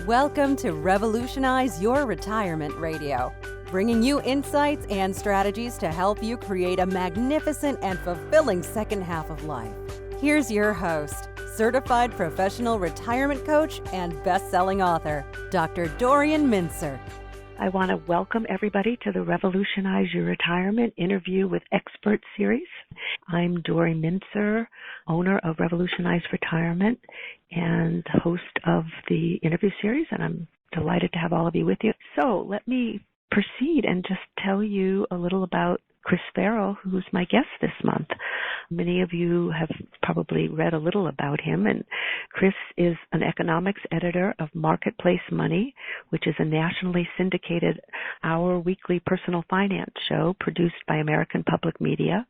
Welcome to Revolutionize Your Retirement Radio, bringing you insights and strategies to help you create a magnificent and fulfilling second half of life. Here's your host, certified professional retirement coach and best-selling author, Dr. Dorian Mintzer. I want to welcome everybody to the Revolutionize Your Retirement Interview with Expert series. I'm Dorian Mintzer, owner of Revolutionize Retirement and host of the interview series, and I'm delighted to have all of you with you. So let me proceed and just tell you a little about Chris Farrell, who's my guest this month. Many of you have probably read a little about him, and Chris is an economics editor of Marketplace Money, which is a nationally syndicated hour-weekly personal finance show produced by American Public Media.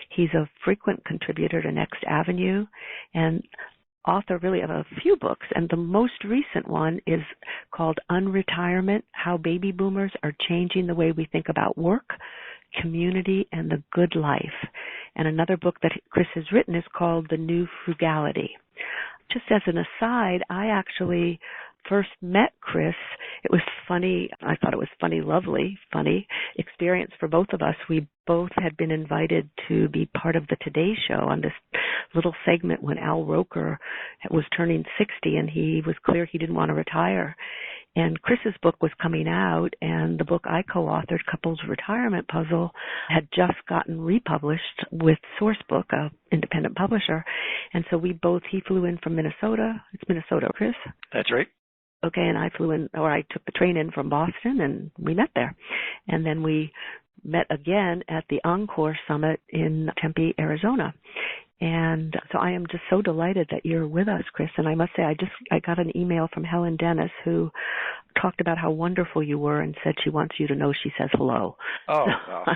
He's a frequent contributor to Next Avenue and author really of a few books, and the most recent one is called Unretirement: How Baby Boomers Are Changing the Way We Think About Work, Community, and the Good Life. And another book that Chris has written is called The New Frugality. Just as an aside, I actually first met Chris. It was funny. I thought it was funny experience for both of us. We both had been invited to be part of the Today Show on this little segment when Al Roker was turning 60, and he was clear he didn't want to retire. And Chris's book was coming out, and the book I co-authored, Couples Retirement Puzzle, had just gotten republished with Sourcebook, an independent publisher. And so he flew in from Minnesota. It's Minnesota, Chris? That's right. Okay, and I took the train in from Boston, and we met there. And then we met again at the Encore Summit in Tempe, Arizona. And so I am just so delighted that you're with us, Chris. And I must say, I got an email from Helen Dennis, who talked about how wonderful you were and said she wants you to know she says hello. Oh, so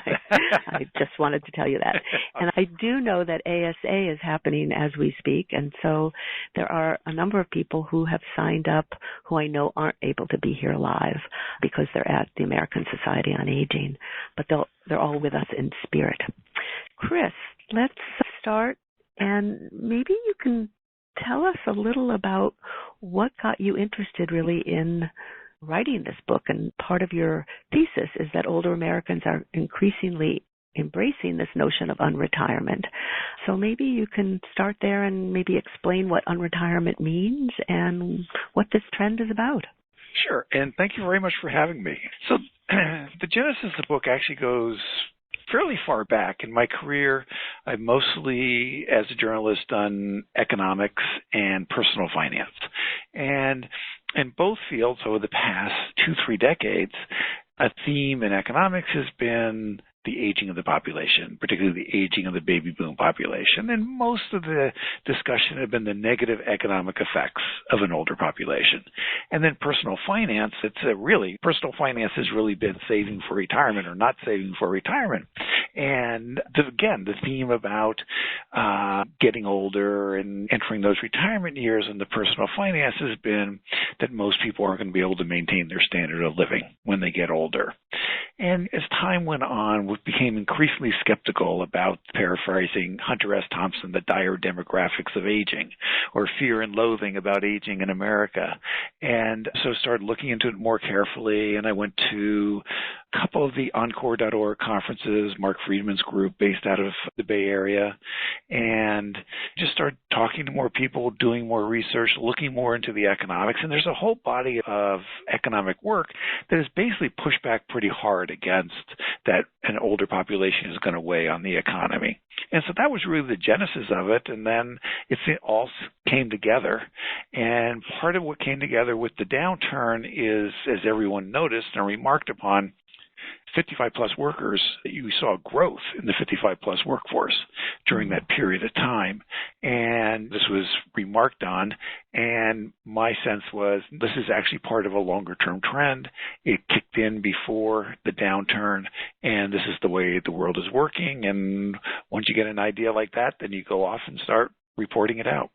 I just wanted to tell you that. And I do know that ASA is happening as we speak, and so there are a number of people who have signed up who I know aren't able to be here live because they're at the American Society on Aging, but they're all with us in spirit. Chris, let's start, and maybe you can tell us a little about what got you interested really in writing this book. And part of your thesis is that older Americans are increasingly embracing this notion of unretirement. So maybe you can start there and maybe explain what unretirement means and what this trend is about. Sure, and thank you very much for having me. So the genesis of the book actually goes fairly far back. In my career, I've mostly, as a journalist, done economics and personal finance. And in both fields over the past 2-3 decades, a theme in economics has been the aging of the population, particularly the aging of the baby boom population. And most of the discussion had been the negative economic effects of an older population. And then personal finance, personal finance has really been saving for retirement or not saving for retirement. And again, the theme about getting older and entering those retirement years in the personal finance has been that most people aren't going to be able to maintain their standard of living when they get older. And as time went on, we became increasingly skeptical about, paraphrasing Hunter S. Thompson, the dire demographics of aging, or fear and loathing about aging in America. And so started looking into it more carefully, and I went to a couple of the Encore.org conferences, Mark Friedman's group based out of the Bay Area, and just started talking to more people, doing more research, looking more into the economics. And there's a whole body of economic work that has basically pushed back pretty hard against that an older population is going to weigh on the economy. And so that was really the genesis of it, and then it all came together. And part of what came together with the downturn is, as everyone noticed and remarked upon, 55-plus workers, you saw growth in the 55-plus workforce during that period of time. And this was remarked on, and my sense was this is actually part of a longer-term trend. It kicked in before the downturn, and this is the way the world is working. And once you get an idea like that, then you go off and start reporting it out.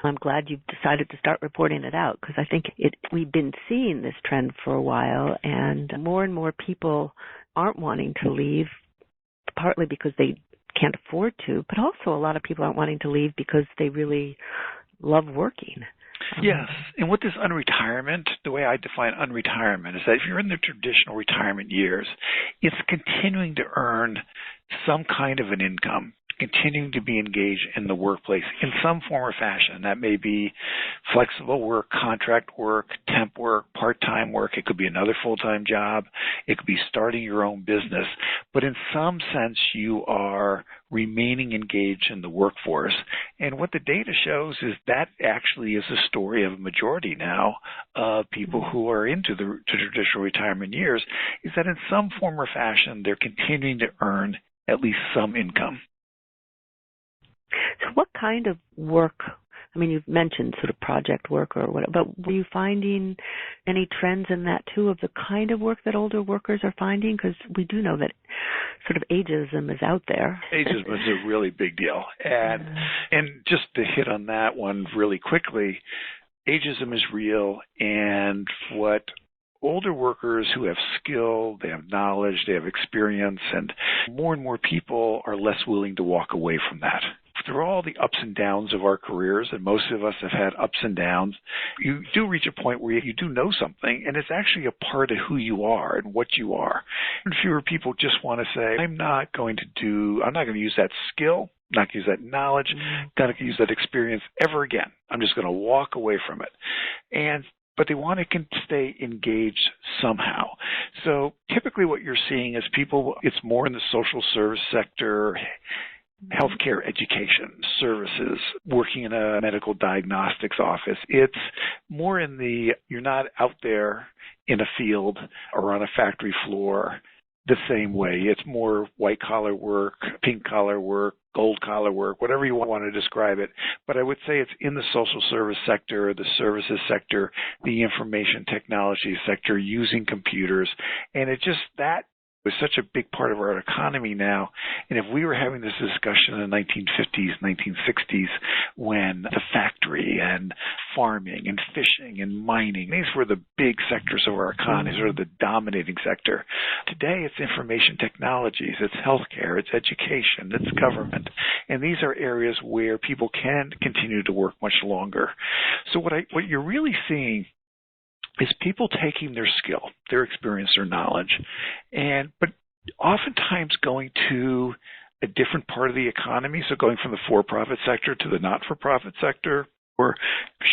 I'm glad you've decided to start reporting it out, because I think we've been seeing this trend for a while, and more people aren't wanting to leave, partly because they can't afford to, but also a lot of people aren't wanting to leave because they really love working. Yes, and with this unretirement, the way I define unretirement is that if you're in the traditional retirement years, it's continuing to earn some kind of an income, continuing to be engaged in the workplace in some form or fashion. That may be flexible work, contract work, temp work, part-time work. It could be another full-time job. It could be starting your own business. But in some sense, you are remaining engaged in the workforce. And what the data shows is that actually is a story of a majority now of people who are into the traditional retirement years, is that in some form or fashion, they're continuing to earn at least some income. So what kind of work, I mean, you've mentioned sort of project work or whatever, but were you finding any trends in that too of the kind of work that older workers are finding? Because we do know that sort of ageism is out there. Ageism is a really big deal. And just to hit on that one really quickly, ageism is real, and what older workers who have skill, they have knowledge, they have experience, and more people are less willing to walk away from that. Through all the ups and downs of our careers, and most of us have had ups and downs, you do reach a point where you do know something, and it's actually a part of who you are and what you are. And fewer people just want to say, I'm not going to use that skill, not going to use that knowledge, not going to use that experience ever again. I'm just going to walk away from it. But they want to stay engaged somehow. So typically what you're seeing is people, it's more in the social service sector, healthcare, education, services, working in a medical diagnostics office. It's more you're not out there in a field or on a factory floor the same way. It's more white-collar work, pink-collar work, gold-collar work, whatever you want to describe it. But I would say it's in the social service sector, the services sector, the information technology sector, using computers. And that was such a big part of our economy now. And if we were having this discussion in the 1950s, 1960s, when the factory and farming and fishing and mining, these were the big sectors of our economy, sort of the dominating sector. Today, it's information technologies, it's healthcare, it's education, it's government. And these are areas where people can continue to work much longer. So what you're really seeing is people taking their skill, their experience, their knowledge, but oftentimes going to a different part of the economy, so going from the for-profit sector to the not-for-profit sector, or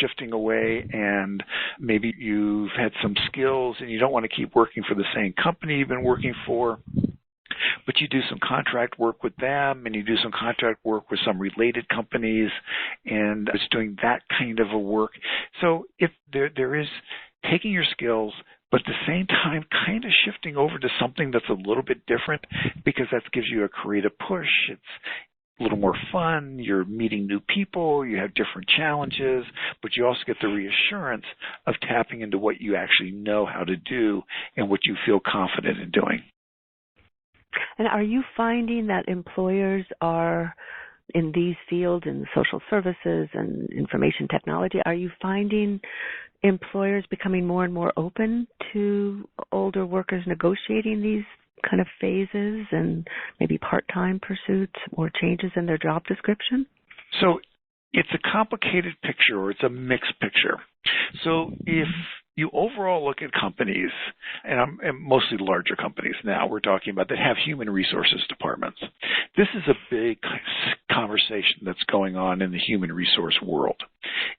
shifting away, and maybe you've had some skills and you don't want to keep working for the same company you've been working for, but you do some contract work with them, and you do some contract work with some related companies, and it's doing that kind of a work. So if there is taking your skills, but at the same time kind of shifting over to something that's a little bit different, because that gives you a creative push. It's a little more fun. You're meeting new people. You have different challenges, but you also get the reassurance of tapping into what you actually know how to do and what you feel confident in doing. And are you finding that employers are in these fields, in social services and information technology, are you finding employers becoming more and more open to older workers negotiating these kind of phases and maybe part-time pursuits or changes in their job description? So it's a complicated picture, or it's a mixed picture. So if you overall look at companies, and mostly larger companies now we're talking about, that have human resources departments. This is a big conversation that's going on in the human resource world.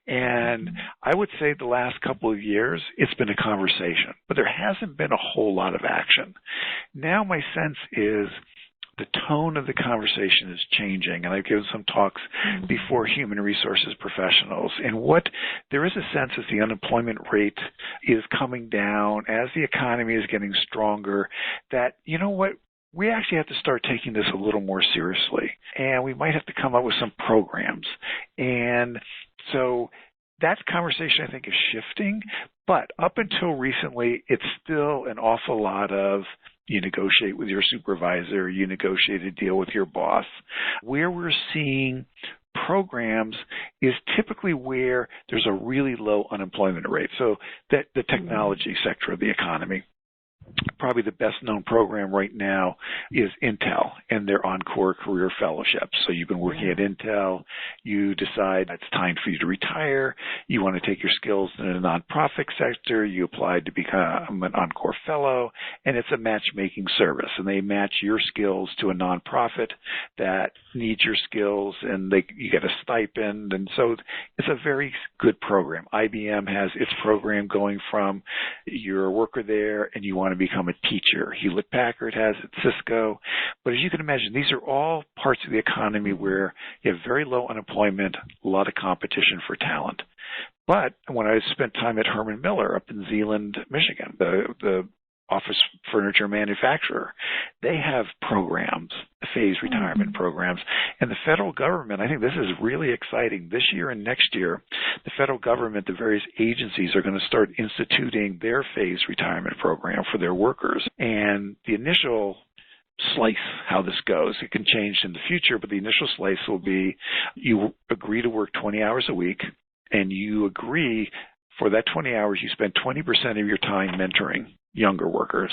And I would say the last couple of years, it's been a conversation, but there hasn't been a whole lot of action. Now my sense is the tone of the conversation is changing, and I've given some talks before human resources professionals. And what there is a sense as the unemployment rate is coming down, as the economy is getting stronger, that, you know what, we actually have to start taking this a little more seriously, and we might have to come up with some programs. And so that conversation, I think, is shifting, but up until recently, it's still an awful lot of you negotiate with your supervisor, you negotiate a deal with your boss. Where we're seeing programs is typically where there's a really low unemployment rate, so that the technology sector of the economy. Probably the best known program right now is Intel and their Encore Career Fellowships. So you've been working at Intel, you decide it's time for you to retire, you want to take your skills in a nonprofit sector, you applied to become an Encore Fellow, and it's a matchmaking service. And they match your skills to a nonprofit that needs your skills, and you get a stipend. And so it's a very good program. IBM has its program going from you're a worker there and you want to become a teacher. Hewlett-Packard has it, Cisco. But as you can imagine, these are all parts of the economy where you have very low unemployment, a lot of competition for talent. But when I spent time at Herman Miller up in Zeeland, Michigan, the office furniture manufacturer, they have programs, phased retirement programs. And the federal government, I think this is really exciting. This year and next year, the federal government, the various agencies are going to start instituting their phased retirement program for their workers. And the initial slice how this goes, it can change in the future, but the initial slice will be you agree to work 20 hours a week, and you agree for that 20 hours you spend 20% of your time mentoring younger workers,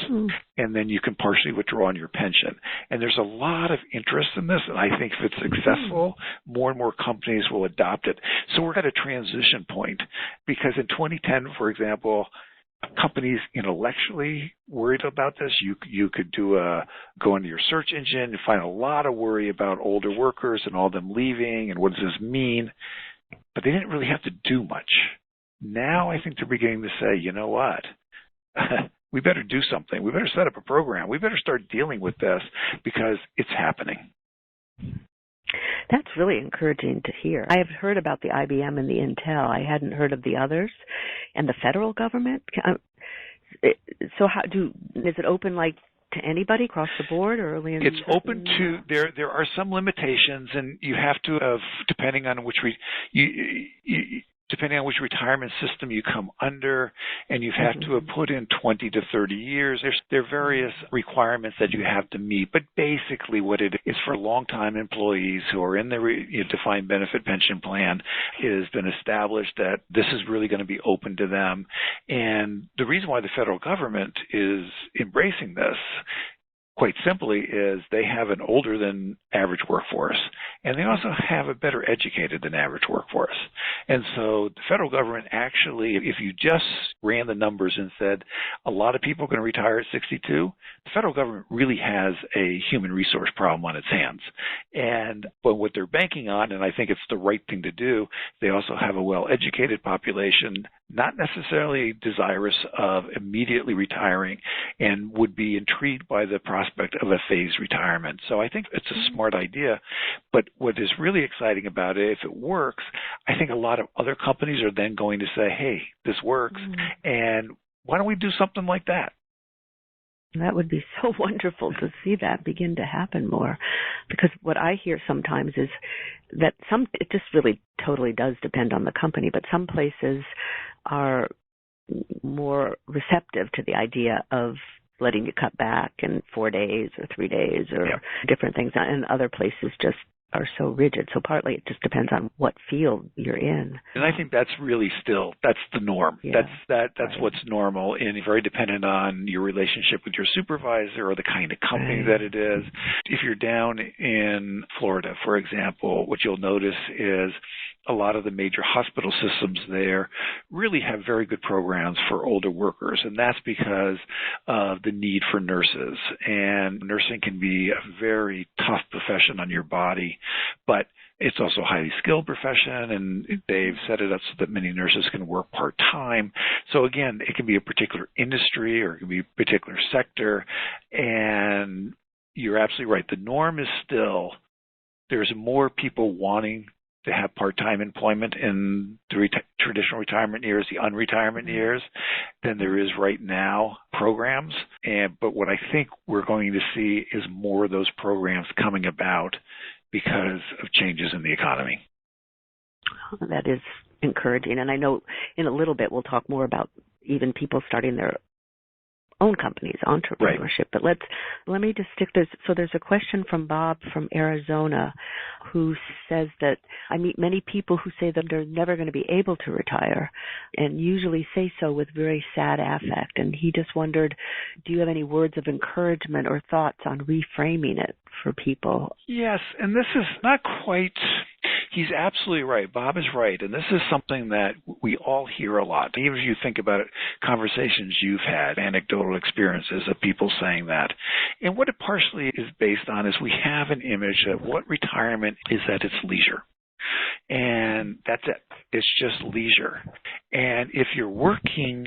and then you can partially withdraw on your pension. And there's a lot of interest in this, and I think if it's successful, more and more companies will adopt it. So we're at a transition point, because in 2010, for example, companies intellectually worried about this. You could go into your search engine and find a lot of worry about older workers and all them leaving and what does this mean, but they didn't really have to do much. Now I think they're beginning to say, you know what? We better do something. We better set up a program. We better start dealing with this because it's happening. That's really encouraging to hear. I have heard about the IBM and the Intel. I hadn't heard of the others. And the federal government? So is it open like to anybody across the board, or only in it's open to there are some limitations, and you have to have, depending on which depending on which retirement system you come under, and you have to have put in 20 to 30 years. There are various requirements that you have to meet, but basically what it is for long-time employees who are in the defined benefit pension plan, it has been established that this is really going to be open to them. And the reason why the federal government is embracing this, quite simply, is they have an older than average workforce, and they also have a better educated than average workforce. And so the federal government actually, if you just ran the numbers and said a lot of people are going to retire at 62, the federal government really has a human resource problem on its hands. But what they're banking on, and I think it's the right thing to do, they also have a well-educated population, not necessarily desirous of immediately retiring, and would be intrigued by the prospect of a phased retirement. So I think it's a smart idea. But what is really exciting about it, if it works, I think a lot of other companies are then going to say, hey, this works, and why don't we do something like that? That would be so wonderful to see that begin to happen more, because what I hear sometimes is that it just really totally does depend on the company, but some places are more receptive to the idea of letting you cut back in 4 days or 3 days or different things, and other places just are so rigid. So partly it just depends on what field you're in. And I think that's really that's the norm. Yeah. That's right. What's normal, and very dependent on your relationship with your supervisor or the kind of company that it is. If you're down in Florida, for example, what you'll notice is a lot of the major hospital systems there really have very good programs for older workers, and that's because of the need for nurses. And nursing can be a very tough profession on your body, but it's also a highly skilled profession, and they've set it up so that many nurses can work part-time. So again, it can be a particular industry or it can be a particular sector, and you're absolutely right. The norm is still there's more people wanting to have part-time employment in the traditional retirement years, the unretirement years, than there is right now programs. But what I think we're going to see is more of those programs coming about because of changes in the economy. That is encouraging. And I know in a little bit we'll talk more about even people starting their own companies, entrepreneurship. Right. But let me just stick this. So there's a question from Bob from Arizona who says that I meet many people who say that they're never going to be able to retire and usually say so with very sad affect. And he just wondered, do you have any words of encouragement or thoughts on reframing it for people? Yes, and this is not quite, he's absolutely right. Bob is right. And this is something that we all hear a lot. Even if you think about it, conversations you've had, anecdotal experiences of people saying that. And what it partially is based on is we have an image of what retirement is at its leisure. And that's it. It's just leisure. And if you're working,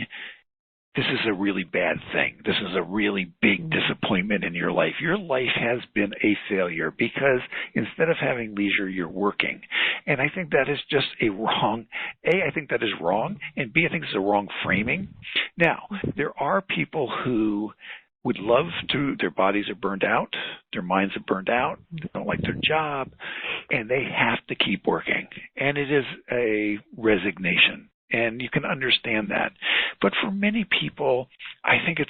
this is a really bad thing. This is a really big disappointment in your life. Your life has been a failure because instead of having leisure, you're working. And I think that is just I think that is wrong, and B, I think it's a wrong framing. Now, there are people who would love to, their bodies are burned out, their minds are burned out, they don't like their job, and they have to keep working. And it is a resignation. And you can understand that. But for many people, I think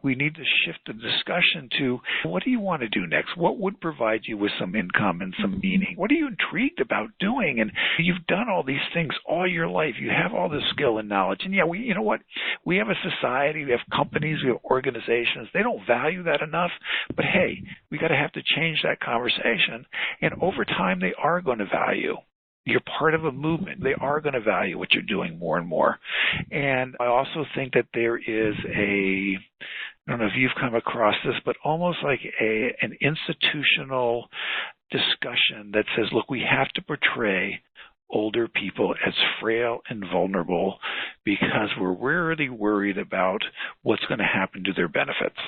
we need to shift the discussion to what do you want to do next? What would provide you with some income and some meaning? What are you intrigued about doing? And you've done all these things all your life. You have all this skill and knowledge. And yeah, you know what? We have a society, we have companies, we have organizations. They don't value that enough. But hey, we got to have to change that conversation. And over time, they are going to value. You're part of a movement. They are going to value what you're doing more and more. And I also think that there is I don't know if you've come across this, but almost like an institutional discussion that says, look, we have to portray older people as frail and vulnerable because we're really worried about what's going to happen to their benefits.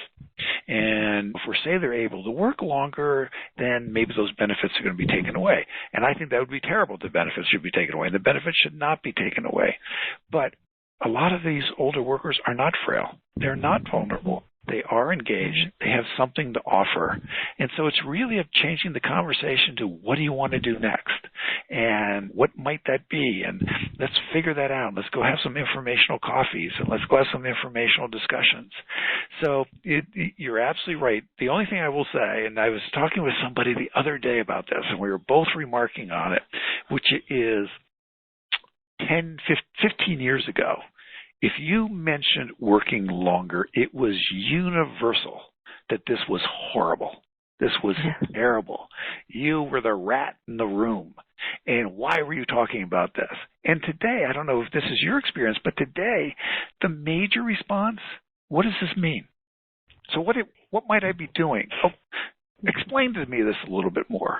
And if we say they're able to work longer, then maybe those benefits are going to be taken away. And I think that would be terrible. The benefits should be taken away. The benefits should not be taken away. But a lot of these older workers are not frail. They're not vulnerable. They are engaged. They have something to offer. And so it's really of changing the conversation to what do you want to do next? And what might that be? And let's figure that out. Let's go have some informational coffees and let's go have some informational discussions. So you're absolutely right. The only thing I will say, and I was talking with somebody the other day about this, and we were both remarking on it, which is 15 years ago, if you mentioned working longer, it was universal that this was horrible. This was terrible. You were the rat in the room. And why were you talking about this? And today, I don't know if this is your experience, but today, the major response, what does this mean? So what might I be doing? Oh, explain to me this a little bit more.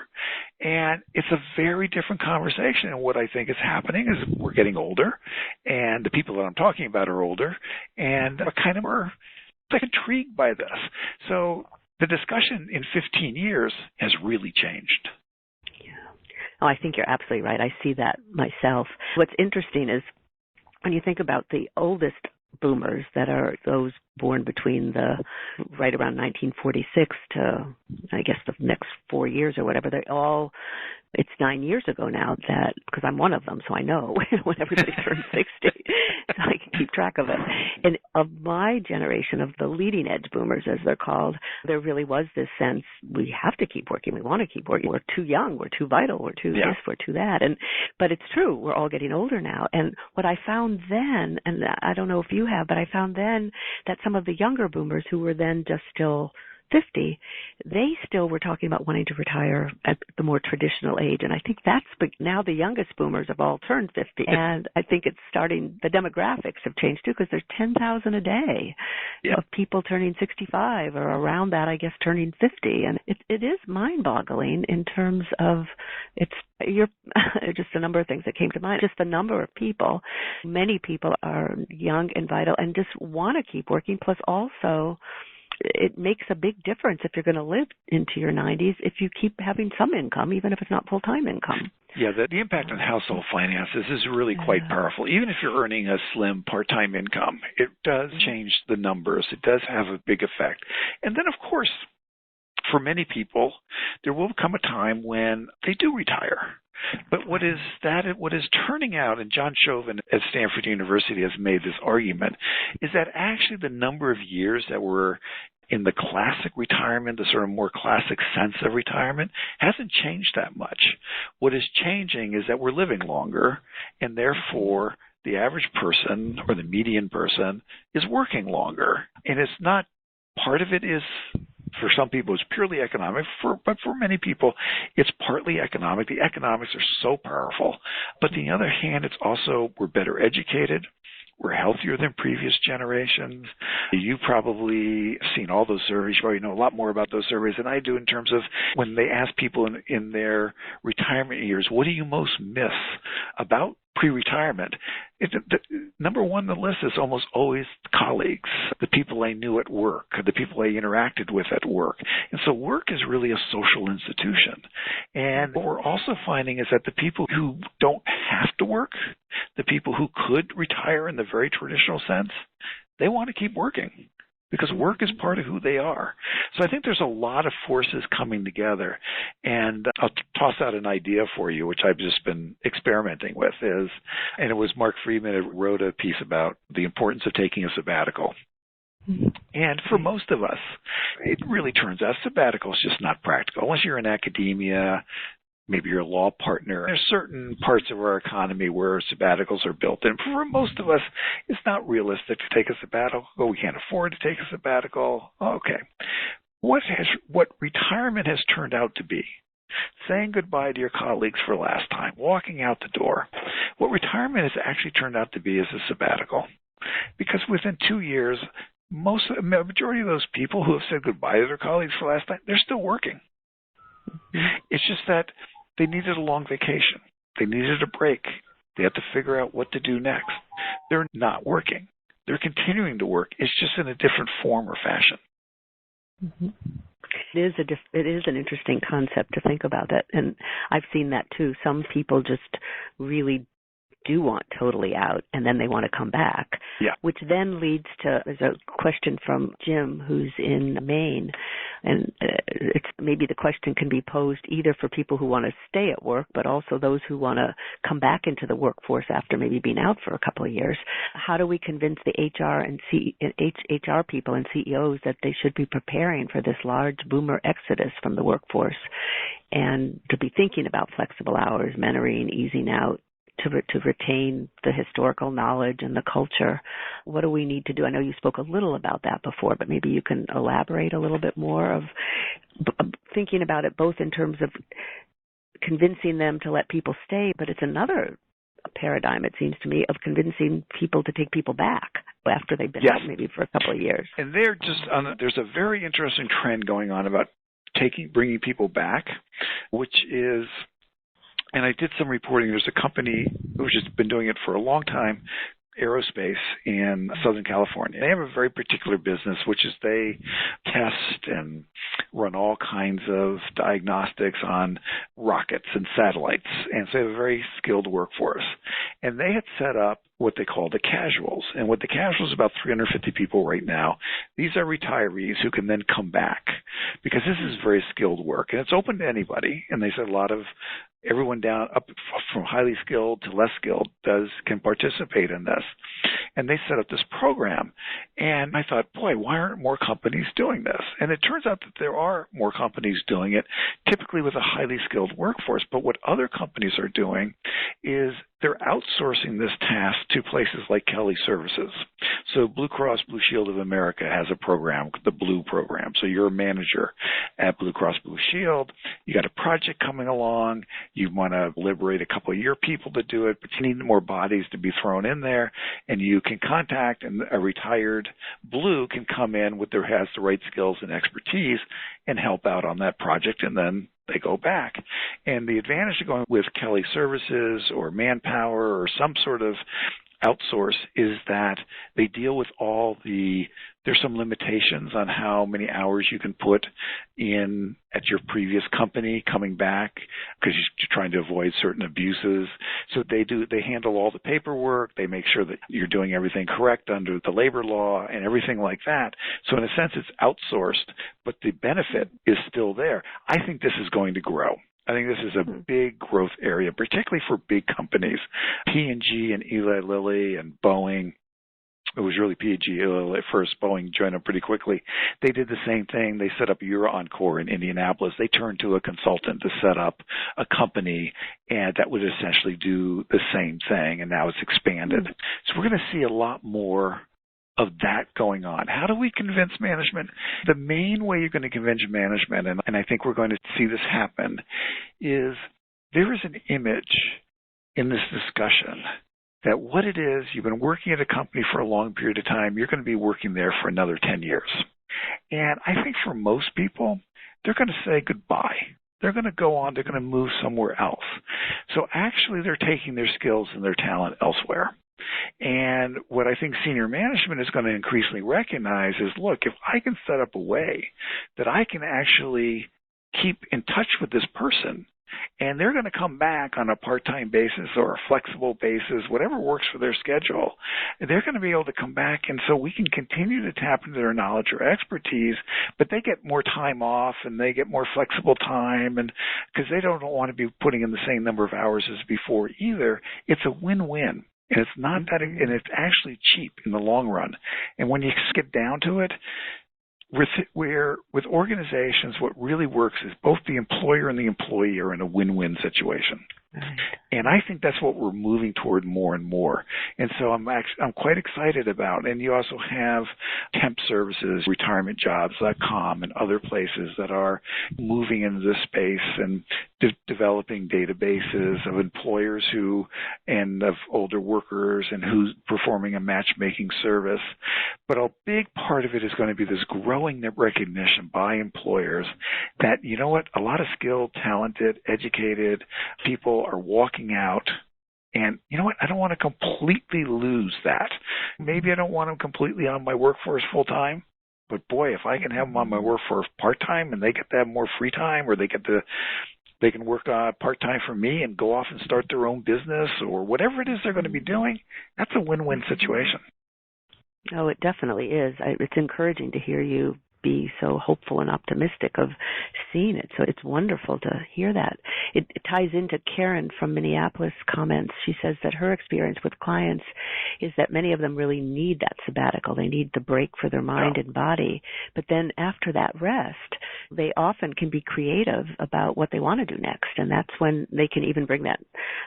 And it's a very different conversation. And what I think is happening is we're getting older, and the people that I'm talking about are older, and are kind of intrigued by this. So the discussion in 15 years has really changed. Yeah. Oh, I think you're absolutely right. I see that myself. What's interesting is when you think about the oldest boomers that are those born between right around 1946 to, I guess, the next 4 years or whatever, it's 9 years ago now that, because I'm one of them, so I know when everybody turns 60, so I can keep track of it. And of my generation, of the leading edge boomers, as they're called, there really was this sense, we have to keep working, we want to keep working, we're too young, we're too vital, we're too this, we're too that. But it's true, we're all getting older now. And what I found then, and I don't know if you have, but I found then that some of the younger boomers who were then just still 50, they still were talking about wanting to retire at the more traditional age. And I think now the youngest boomers have all turned 50. And I think it's starting, the demographics have changed too, because there's 10,000 a day of people turning 65 or around that, I guess, turning 50. And it is mind-boggling in terms of just a number of things that came to mind. Just the number of people. Many people are young and vital and just want to keep working, plus also it makes a big difference if you're going to live into your 90s if you keep having some income, even if it's not full-time income. Yeah, the impact on household finances is really quite powerful. Even if you're earning a slim part-time income, it does change the numbers. It does have a big effect. And then, of course, for many people, there will come a time when they do retire. But what is turning out, and John Chauvin at Stanford University has made this argument, is that actually the number of years that we're in the classic retirement, the sort of more classic sense of retirement, hasn't changed that much. What is changing is that we're living longer, and therefore the average person or the median person is working longer. And it's not, part of it is, for some people, it's purely economic, but for many people, it's partly economic. The economics are so powerful. But on the other hand, it's also, we're better educated. We're healthier than previous generations. You probably have seen all those surveys. You probably know a lot more about those surveys than I do in terms of when they ask people in their retirement years, what do you most miss about pre-retirement? Number one on the list is almost always colleagues, the people I knew at work, the people I interacted with at work. And so work is really a social institution. And what we're also finding is that the people who don't have to work, the people who could retire in the very traditional sense, they want to keep working, because work is part of who they are. So I think there's a lot of forces coming together. And I'll toss out an idea for you, which I've just been experimenting with, and it was Mark Friedman who wrote a piece about the importance of taking a sabbatical. And for most of us, it really turns out sabbatical is just not practical. Unless you're in academia, maybe you're a law partner. There's certain parts of our economy where sabbaticals are built in. For most of us, it's not realistic to take a sabbatical. Oh, we can't afford to take a sabbatical. Okay. What retirement has turned out to be, saying goodbye to your colleagues for the last time, walking out the door, what retirement has actually turned out to be is a sabbatical. Because within 2 years, the majority of those people who have said goodbye to their colleagues for the last time, they're still working. It's just that they needed a long vacation. They needed a break. They have to figure out what to do next. They're not working. They're continuing to work. It's just in a different form or fashion. Mm-hmm. It is an interesting concept to think about that, and I've seen that too. Some people just really do want totally out, and then they want to come back, which then leads to, there's a question from Jim who's in Maine, and it's maybe the question can be posed either for people who want to stay at work, but also those who want to come back into the workforce after maybe being out for a couple of years. How do we convince the HR people and CEOs that they should be preparing for this large boomer exodus from the workforce and to be thinking about flexible hours, mentoring, easing out, to retain the historical knowledge and the culture? What do we need to do? I know you spoke a little about that before, but maybe you can elaborate a little bit more of thinking about it both in terms of convincing them to let people stay, but it's another paradigm, it seems to me, of convincing people to take people back after they've been out maybe for a couple of years. And there's a very interesting trend going on about bringing people back, which is, and I did some reporting. There's a company which has been doing it for a long time, aerospace in Southern California. They have a very particular business, which is they test and run all kinds of diagnostics on rockets and satellites. And so they have a very skilled workforce. And they had set up what they call the casuals. And what the casuals is about 350 people right now. These are retirees who can then come back because this is very skilled work. And it's open to anybody. And they said everyone down up from highly skilled to less skilled can participate in this. And they set up this program. And I thought, boy, why aren't more companies doing this? And it turns out that there are more companies doing it, typically with a highly skilled workforce. But what other companies are doing is they're outsourcing this task to places like Kelly Services. So Blue Cross Blue Shield of America has a program, the Blue program. So you're a manager at Blue Cross Blue Shield. You got a project coming along. You want to liberate a couple of your people to do it, but you need more bodies to be thrown in there. And you can contact, and a retired Blue can come in has the right skills and expertise and help out on that project, and then they go back. And the advantage of going with Kelly Services or Manpower or some sort of outsource is that they deal with there's some limitations on how many hours you can put in at your previous company coming back because you're trying to avoid certain abuses. So they handle all the paperwork. They make sure that you're doing everything correct under the labor law and everything like that. So in a sense, it's outsourced, but the benefit is still there. I think this is going to grow. I think this is a big growth area, particularly for big companies. P&G and Eli Lilly and Boeing. It was really P&G at first. Boeing joined up pretty quickly. They did the same thing. They set up EuroEncore in Indianapolis. They turned to a consultant to set up a company, and that would essentially do the same thing, and now it's expanded. So we're going to see a lot more of that going on. How do we convince management? The main way you're going to convince management, and I think we're going to see this happen, is there is an image in this discussion that what it is, you've been working at a company for a long period of time, you're going to be working there for another 10 years. And I think for most people, they're going to say goodbye. They're going to go on, they're going to move somewhere else. So actually they're taking their skills and their talent elsewhere. And what I think senior management is going to increasingly recognize is, look, if I can set up a way that I can actually keep in touch with this person, and they're going to come back on a part-time basis or a flexible basis, whatever works for their schedule, they're going to be able to come back, and so we can continue to tap into their knowledge or expertise, but they get more time off and they get more flexible time, and because they don't want to be putting in the same number of hours as before either. It's a win-win. And it's not that, and it's actually cheap in the long run. And when you get down to it, with organizations, what really works is both the employer and the employee are in a win-win situation. And I think that's what we're moving toward more and more. And so I'm quite excited about. And you also have temp services, retirementjobs.com, and other places that are moving into this space and developing databases of employers and of older workers and who's performing a matchmaking service. But a big part of it is going to be this growing recognition by employers that, you know what, a lot of skilled, talented, educated people are walking out, and you know what, I don't want to completely lose that. Maybe I don't want them completely on my workforce full time, but boy, if I can have them on my workforce part time and they get to have more free time, or they can work part time for me and go off and start their own business or whatever it is they're going to be doing, that's a win-win situation. Oh, it definitely is. It's encouraging to hear you be so hopeful and optimistic of seeing it. So it's wonderful to hear that. It ties into Karen from Minneapolis comments. She says that her experience with clients is that many of them really need that sabbatical. They need the break for their mind and body. But then after that rest, they often can be creative about what they want to do next. And that's when they can even bring that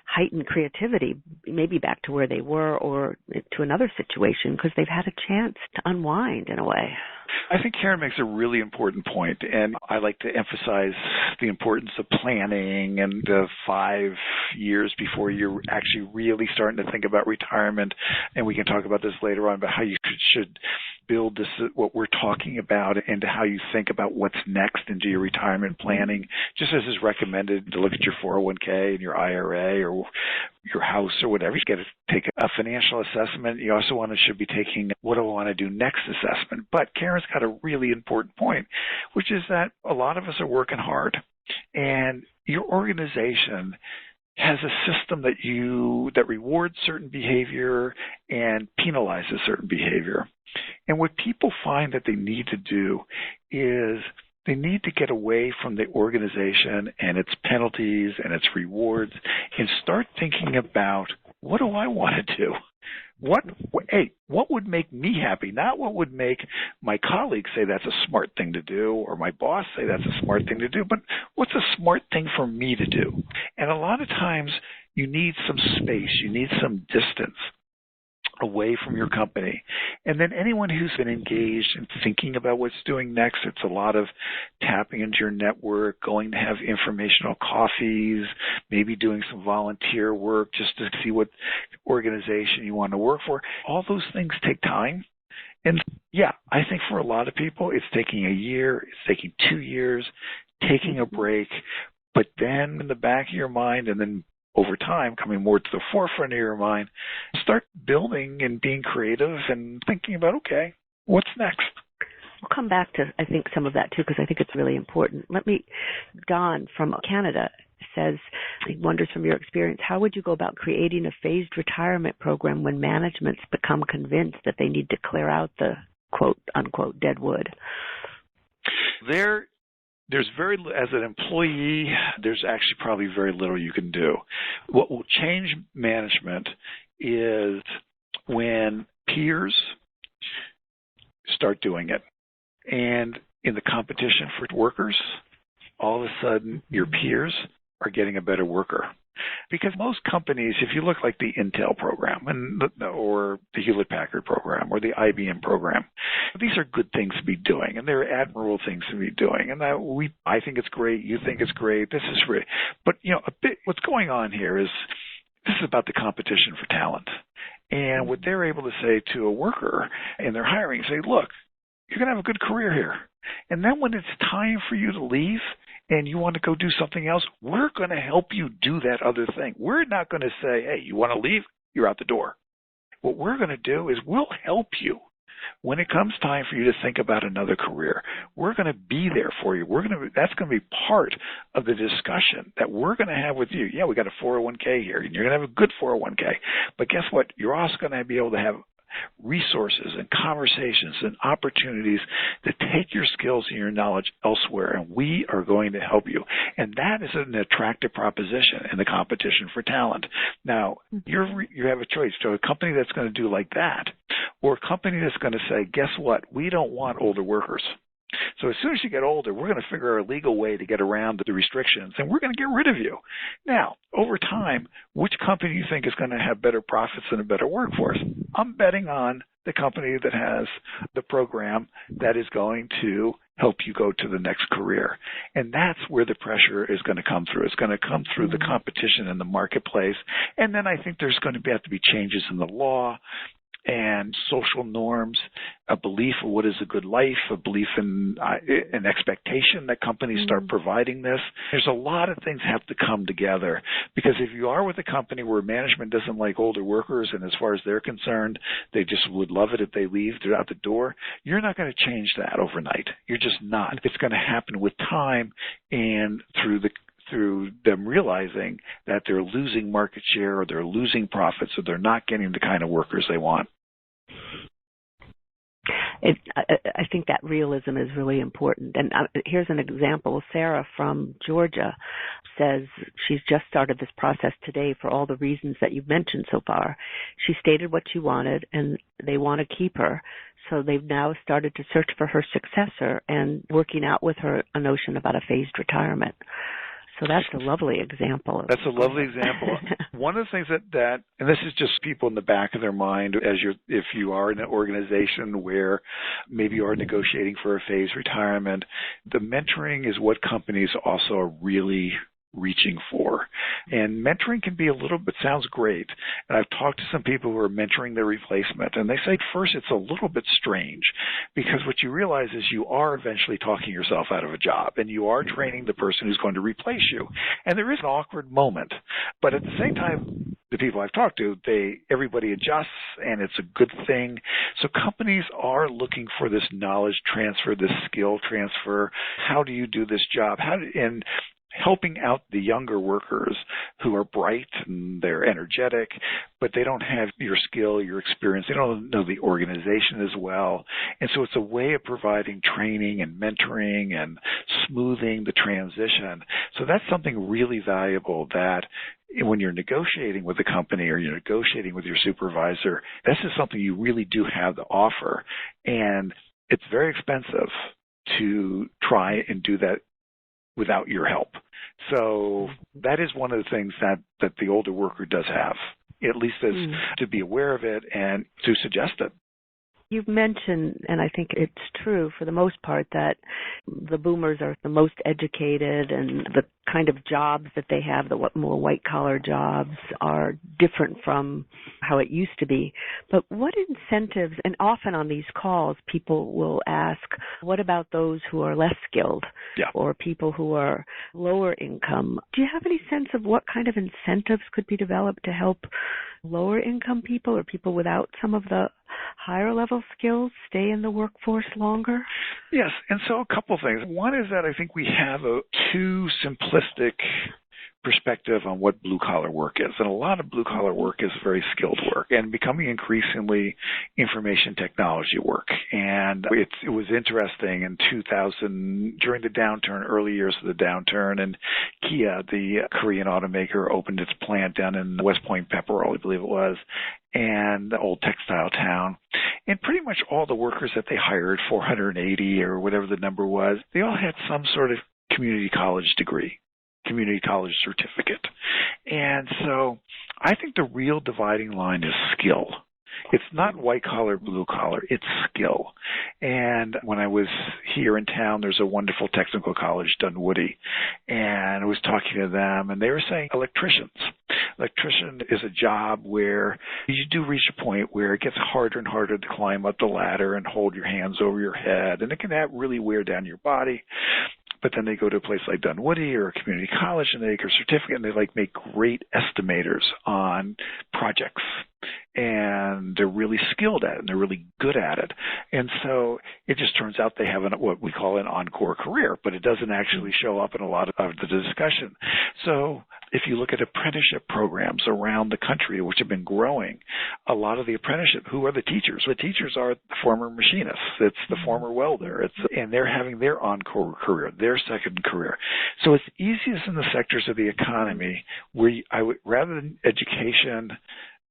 heightened creativity maybe back to where they were or to another situation because they've had a chance to unwind in a way. I think Karen makes a really important point, and I like to emphasize the importance of planning and 5 years before you're actually really starting to think about retirement. And we can talk about this later on about how you should build this, what we're talking about, into how you think about what's next into your retirement planning, just as is recommended to look at your 401k and your IRA or your house or whatever. You got to take a financial assessment. You also should be taking what do I want to do next assessment. But Karen's got a really important point, which is that a lot of us are working hard, and your organization has a system that rewards certain behavior and penalizes certain behavior. And what people find that they need to do is they need to get away from the organization and its penalties and its rewards and start thinking about, what do I want to do? What would make me happy? Not what would make my colleagues say that's a smart thing to do or my boss say that's a smart thing to do, but what's a smart thing for me to do? And a lot of times you need some space, you need some distance away from your company. And then anyone who's been engaged in thinking about what's doing next, it's a lot of tapping into your network, going to have informational coffees, maybe doing some volunteer work just to see what organization you want to work for. All those things take time. And yeah, I think for a lot of people, it's taking a year, it's taking 2 years, taking a break, but then in the back of your mind, and then over time coming more to the forefront of your mind, start building and being creative and thinking about, okay, what's next? We'll come back to, I think, some of that too, because I think it's really important. Don from Canada says, he wonders from your experience, how would you go about creating a phased retirement program when managements become convinced that they need to clear out the quote unquote dead wood? There's as an employee, there's actually probably very little you can do. What will change management is when peers start doing it. And in the competition for workers, all of a sudden your peers are getting a better worker. Because most companies, if you look like the Intel program or the Hewlett-Packard program or the IBM program, these are good things to be doing, and they're admirable things to be doing. And I think it's great. You think it's great. This is great. But what's going on here is this is about the competition for talent. And what they're able to say to a worker in their hiring, say, look, you're going to have a good career here. And then when it's time for you to leave and you want to go do something else, we're going to help you do that other thing. We're not going to say, hey, you want to leave? You're out the door. What we're going to do is we'll help you when it comes time for you to think about another career. We're going to be there for you. That's going to be part of the discussion that we're going to have with you. Yeah, we got a 401k here, and you're going to have a good 401k. But guess what? You're also going to be able to have resources and conversations and opportunities to take your skills and your knowledge elsewhere, and we are going to help you. And that is an attractive proposition in the competition for talent. Now, you have a choice. So a company that's going to do like that, or a company that's going to say, guess what? We don't want older workers. So as soon as you get older, we're going to figure out a legal way to get around the restrictions, and we're going to get rid of you. Now, over time, which company do you think is going to have better profits and a better workforce? I'm betting on the company that has the program that is going to help you go to the next career. And that's where the pressure is going to come through. It's going to come through the competition in the marketplace. And then I think there's going to have to be changes in the law and social norms, a belief of what is a good life, a belief in an expectation that companies start providing this. There's a lot of things have to come together, because if you are with a company where management doesn't like older workers, and as far as they're concerned, they just would love it if they leave, they're out the door, you're not going to change that overnight. You're just not. It's going to happen with time and through them realizing that they're losing market share, or they're losing profits, or they're not getting the kind of workers they want. I think that realism is really important. And here's an example. Sarah from Georgia says she's just started this process today for all the reasons that you've mentioned so far. She stated what she wanted, and they want to keep her. So they've now started to search for her successor and working out with her a notion about a phased retirement. So that's a lovely example. That's a lovely example. One of the things that, and this is just people in the back of their mind, if you are in an organization where maybe you are negotiating for a phased retirement, the mentoring is what companies also are really reaching for. And mentoring can be a little bit, sounds great. And I've talked to some people who are mentoring their replacement, and they say at first it's a little bit strange, because what you realize is you are eventually talking yourself out of a job, and you are training the person who's going to replace you. And there is an awkward moment. But at the same time, the people I've talked to, everybody adjusts, and it's a good thing. So companies are looking for this knowledge transfer, this skill transfer. How do you do this job? And helping out the younger workers who are bright and they're energetic, but they don't have your skill, your experience. They don't know the organization as well. And so it's a way of providing training and mentoring and smoothing the transition. So that's something really valuable that when you're negotiating with a company or you're negotiating with your supervisor, this is something you really do have to offer. And it's very expensive to try and do that without your help. So that is one of the things that the older worker does have, at least as to be aware of it and to suggest it. You've mentioned, and I think it's true for the most part, that the boomers are the most educated and the kind of jobs that they have, the more white-collar jobs, are different from how it used to be. But what incentives, and often on these calls, people will ask, what about those who are less skilled or people who are lower income? Do you have any sense of what kind of incentives could be developed to help lower income people or people without some of the higher level skills stay in the workforce longer? Yes, and so a couple of things. One is that I think we have a too simplistic perspective on what blue-collar work is. And a lot of blue-collar work is very skilled work and becoming increasingly information technology work. And it was interesting in 2000, during the downturn, early years of the downturn, and Kia, the Korean automaker, opened its plant down in West Point, Pepperell, I believe it was, and the old textile town. And pretty much all the workers that they hired, 480 or whatever the number was, they all had some sort of community college degree, community college certificate. And so I think the real dividing line is skill. It's not white collar, blue collar, it's skill. And when I was here in town, there's a wonderful technical college, Dunwoody, and I was talking to them, and they were saying electricians. Electrician is a job where you do reach a point where it gets harder and harder to climb up the ladder and hold your hands over your head, and it can really wear down your body. But then they go to a place like Dunwoody or a community college and they get a certificate and they make great estimators on projects. And they're really skilled at it and they're really good at it. And so it just turns out they have what we call an encore career, but it doesn't actually show up in a lot of the discussion. So if you look at apprenticeship programs around the country, which have been growing, a lot of the apprenticeship, who are the teachers? The teachers are the former machinists. It's the former welder. And they're having their encore career, their second career. So it's easiest in the sectors of the economy where rather than education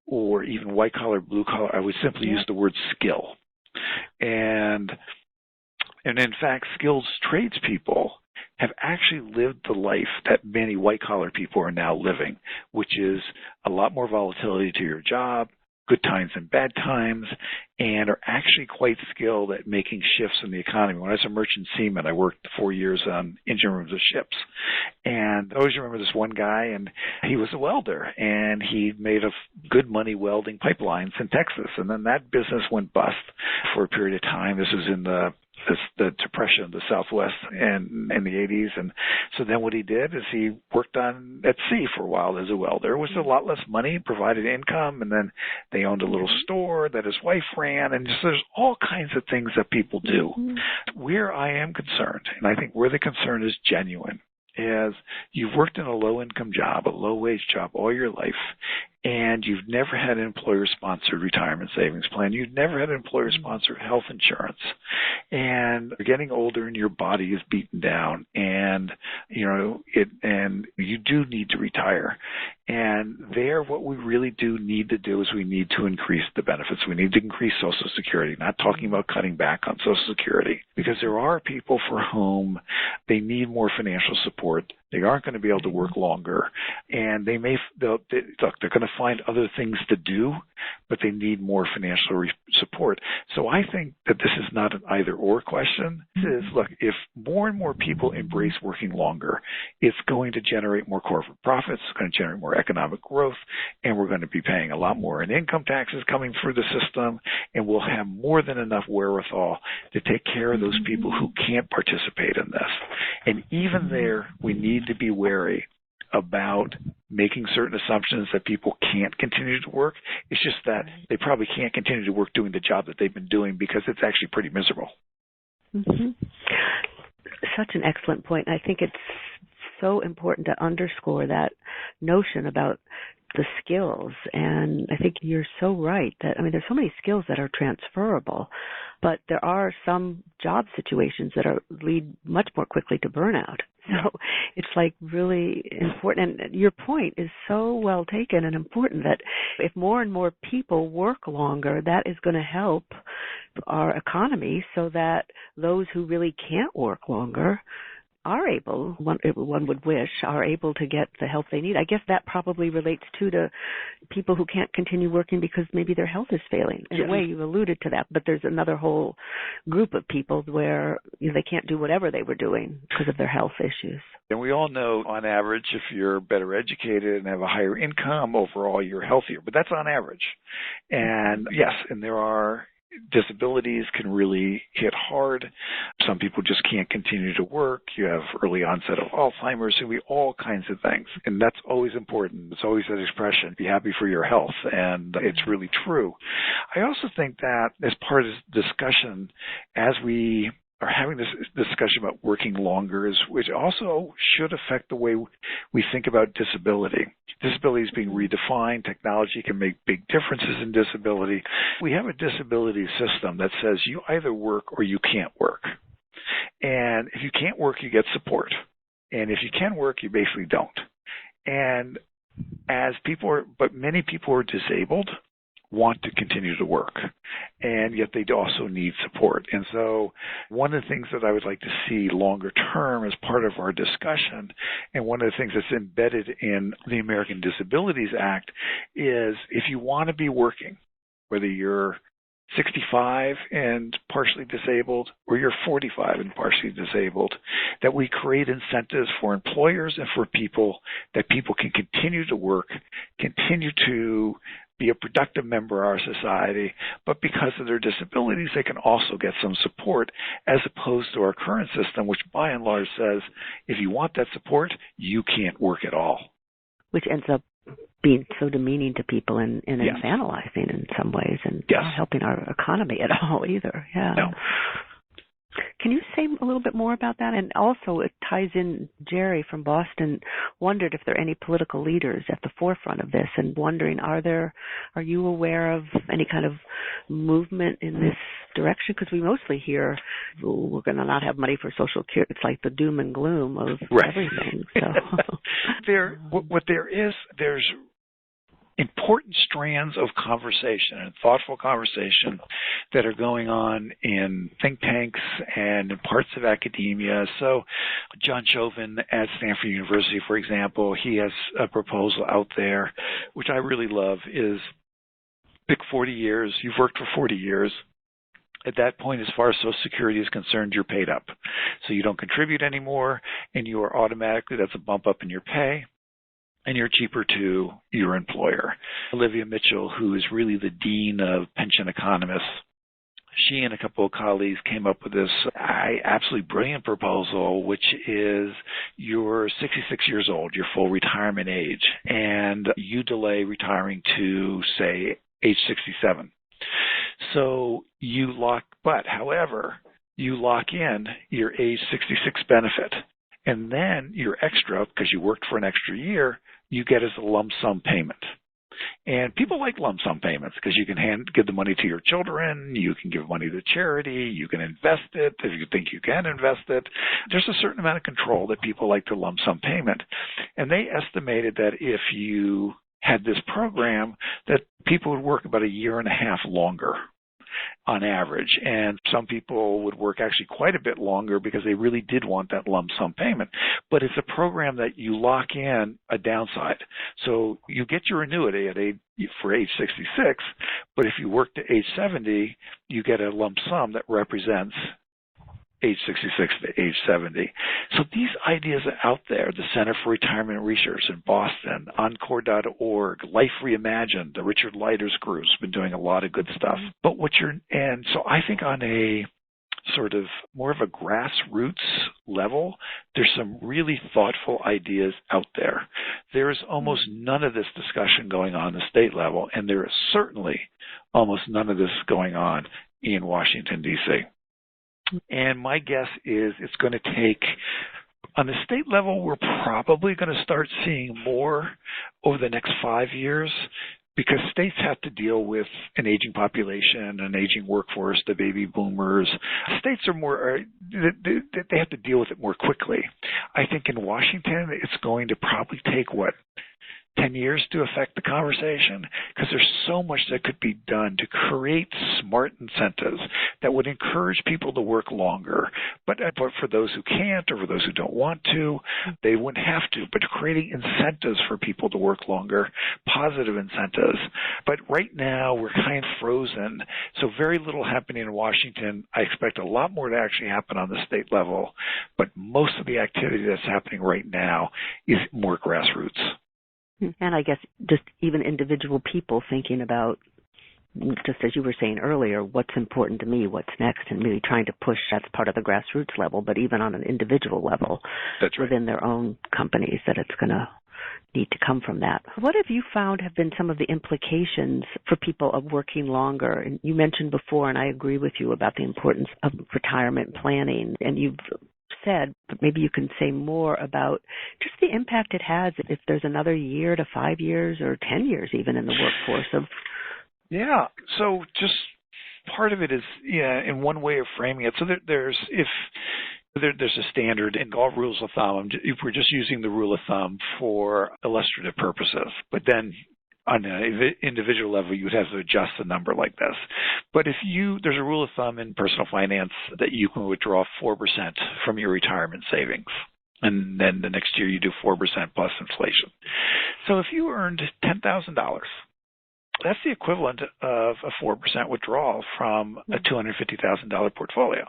or even white collar, blue collar, I would simply use the word skill. And in fact, skilled tradespeople have actually lived the life that many white collar people are now living, which is a lot more volatility to your job, good times and bad times, and are actually quite skilled at making shifts in the economy. When I was a merchant seaman, I worked 4 years on engine rooms of ships. And I always remember this one guy, and he was a welder, and he made good money welding pipelines in Texas. And then that business went bust for a period of time. This was in the depression of the Southwest and in the 80s. And so then what he did is he worked at sea for a while as a welder. It was a lot less money, provided income, and then they owned a little store that his wife ran. And so there's all kinds of things that people do. Mm-hmm. Where I am concerned, and I think where the concern is genuine, is you've worked in a low-income job, a low-wage job all your life, and you've never had an employer-sponsored retirement savings plan. You've never had an employer-sponsored health insurance. And you're getting older and your body is beaten down, and and you do need to retire. And what we really do need to do is we need to increase the benefits. We need to increase Social Security, not talking about cutting back on Social Security, because there are people for whom they need more financial support. They aren't going to be able to work longer, and they're going to find other things to do, but they need more financial support. So I think that this is not an either-or question. This is, if more and more people embrace working longer, it's going to generate more corporate profits, it's going to generate more economic growth, and we're going to be paying a lot more in income taxes coming through the system, and we'll have more than enough wherewithal to take care of those people who can't participate in this. And even there, we need to be wary about making certain assumptions that people can't continue to work. It's just that they probably can't continue to work doing the job that they've been doing because it's actually pretty miserable. Mm-hmm. Such an excellent point. I think it's so important to underscore that notion about the skills. And I think you're so right that, there's so many skills that are transferable, but there are some job situations that lead much more quickly to burnout. So it's really important. And your point is so well taken and important that if more and more people work longer, that is going to help our economy so that those who really can't work longer are able, one would wish, are able to get the help they need. I guess that probably relates too to people who can't continue working because maybe their health is failing. In a way, you alluded to that, but there's another whole group of people where they can't do whatever they were doing because of their health issues. And we all know, on average, if you're better educated and have a higher income, overall you're healthier. But that's on average. And yes, and there are disabilities can really hit hard. Some people just can't continue to work. You have early onset of Alzheimer's, and all kinds of things. And that's always important. It's always that expression, be happy for your health. And it's really true. I also think that as part of this discussion, as we are having this discussion about working longer, which also should affect the way we think about disability. Disability is being redefined. Technology can make big differences in disability. We have a disability system that says you either work or you can't work. And if you can't work, you get support. And if you can work, you basically don't. And but many people are disabled, want to continue to work, and yet they also need support. And so one of the things that I would like to see longer term as part of our discussion, and one of the things that's embedded in the American Disabilities Act, is if you want to be working, whether you're 65 and partially disabled or you're 45 and partially disabled, that we create incentives for employers and for people, that people can continue to work, continue to be a productive member of our society, but because of their disabilities, they can also get some support, as opposed to our current system, which by and large says, if you want that support, you can't work at all. Which ends up being so demeaning to people and infantilizing in some ways, and not helping our economy at all either. Yeah. No. Can you say a little bit more about that? And also it ties in, Jerry from Boston wondered if there are any political leaders at the forefront of this, and wondering, are you aware of any kind of movement in this direction? Because we mostly hear we're going to not have money for Social Security. It's like the doom and gloom of everything. So. There's important strands of conversation and thoughtful conversation that are going on in think tanks and in parts of academia. So John Chauvin at Stanford University, for example, he has a proposal out there, which I really love, is pick 40 years. You've worked for 40 years. At that point, as far as Social Security is concerned, you're paid up. So you don't contribute anymore, and you are automatically, that's a bump up in your pay, and you're cheaper to your employer. Olivia Mitchell, who is really the dean of pension economists, she and a couple of colleagues came up with this absolutely brilliant proposal, which is you're 66 years old, your full retirement age, and you delay retiring to, say, age 67. So however, you lock in your age 66 benefit. And then your extra, because you worked for an extra year, you get as a lump sum payment. And people like lump sum payments because you can give the money to your children, you can give money to charity, you can invest it if you think you can invest it. There's a certain amount of control that people like to lump sum payment. And they estimated that if you had this program, that people would work about a year and a half longer on average. And some people would work actually quite a bit longer because they really did want that lump sum payment. But it's a program that you lock in a downside. So you get your annuity for age 66, but if you work to age 70, you get a lump sum that represents age 66 to age 70. So these ideas are out there. The Center for Retirement Research in Boston, Encore.org, Life Reimagined, the Richard Leiter's group's been doing a lot of good stuff. But so I think on a sort of more of a grassroots level, there's some really thoughtful ideas out there. There is almost none of this discussion going on the state level, and there is certainly almost none of this going on in Washington, D.C. And my guess is it's going to take, on the state level, we're probably going to start seeing more over the next 5 years, because states have to deal with an aging population, an aging workforce, the baby boomers. States are more, they have to deal with it more quickly. I think in Washington, it's going to probably take, 10 years to affect the conversation, because there's so much that could be done to create smart incentives that would encourage people to work longer. But for those who can't, or for those who don't want to, they wouldn't have to. But creating incentives for people to work longer, positive incentives. But right now we're kind of frozen, so very little happening in Washington. I expect a lot more to actually happen on the state level, but most of the activity that's happening right now is more grassroots. And I guess just even individual people thinking about, just as you were saying earlier, what's important to me, what's next, and really trying to push, that's part of the grassroots level, but even on an individual level, that's right, within their own companies, that it's going to need to come from that. What have you found have been some of the implications for people of working longer? And you mentioned before, and I agree with you, about the importance of retirement planning, and you've said, but maybe you can say more about just the impact it has if there's another year to 5 years or 10 years even in the workforce. Yeah, so just part of it is, in one way of framing it, so there's a standard in all rules of thumb. If we're just using the rule of thumb for illustrative purposes, but then on an individual level, you would have to adjust the number like this. But there's a rule of thumb in personal finance that you can withdraw 4% from your retirement savings. And then the next year you do 4% plus inflation. So if you earned $10,000, that's the equivalent of a 4% withdrawal from a $250,000 portfolio.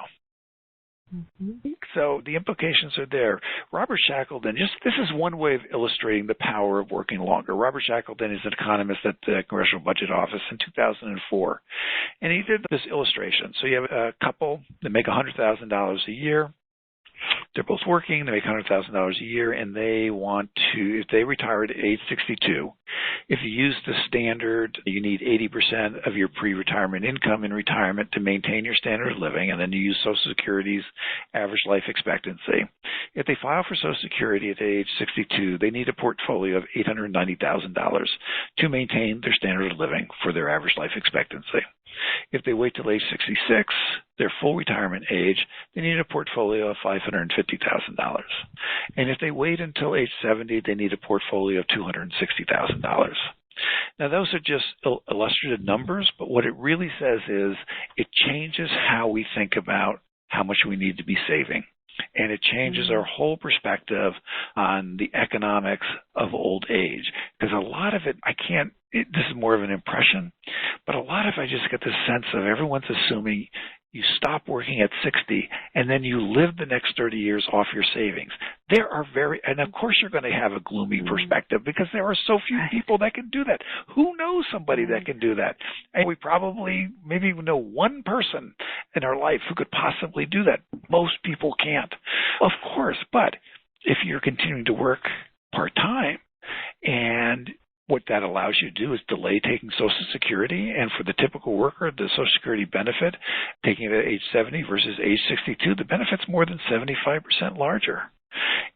Mm-hmm. So the implications are there. Robert Shackleton, this is one way of illustrating the power of working longer. Robert Shackleton is an economist at the Congressional Budget Office in 2004, and he did this illustration. So you have a couple that make $100,000 a year. They're both working, they make $100,000 a year, and they want to, if they retire at age 62, if you use the standard, you need 80% of your pre-retirement income in retirement to maintain your standard of living, and then you use Social Security's average life expectancy. If they file for Social Security at age 62, they need a portfolio of $890,000 to maintain their standard of living for their average life expectancy. If they wait till age 66, their full retirement age, they need a portfolio of $550,000. And if they wait until age 70, they need a portfolio of $260,000. Now, those are just illustrative numbers, but what it really says is it changes how we think about how much we need to be saving. And it changes our whole perspective on the economics of old age. Because a lot of it, this is more of an impression, but a lot of I just get this sense of everyone's assuming you stop working at 60 and then you live the next 30 years off your savings. And of course you're going to have a gloomy perspective because there are so few people that can do that. Who knows somebody that can do that? And we probably maybe know one person in our life who could possibly do that. Most people can't, of course, but if you're continuing to work part-time, and what that allows you to do is delay taking Social Security, and for the typical worker, the Social Security benefit, taking it at age 70 versus age 62, the benefit's more than 75% larger.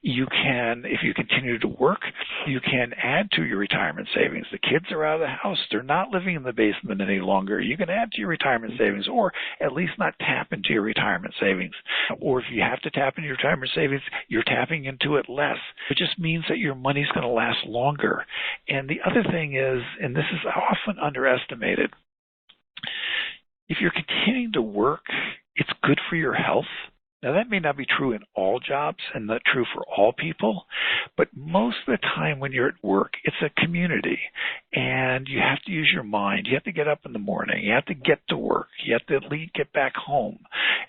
You can, if you continue to work, you can add to your retirement savings. The kids are out of the house. They're not living in the basement any longer. You can add to your retirement savings, or at least not tap into your retirement savings. Or if you have to tap into your retirement savings, you're tapping into it less. It just means that your money's going to last longer. And the other thing is, and this is often underestimated, if you're continuing to work, it's good for your health. Now, that may not be true in all jobs and not true for all people, but most of the time when you're at work, it's a community, and you have to use your mind. You have to get up in the morning. You have to get to work. You have to get back home.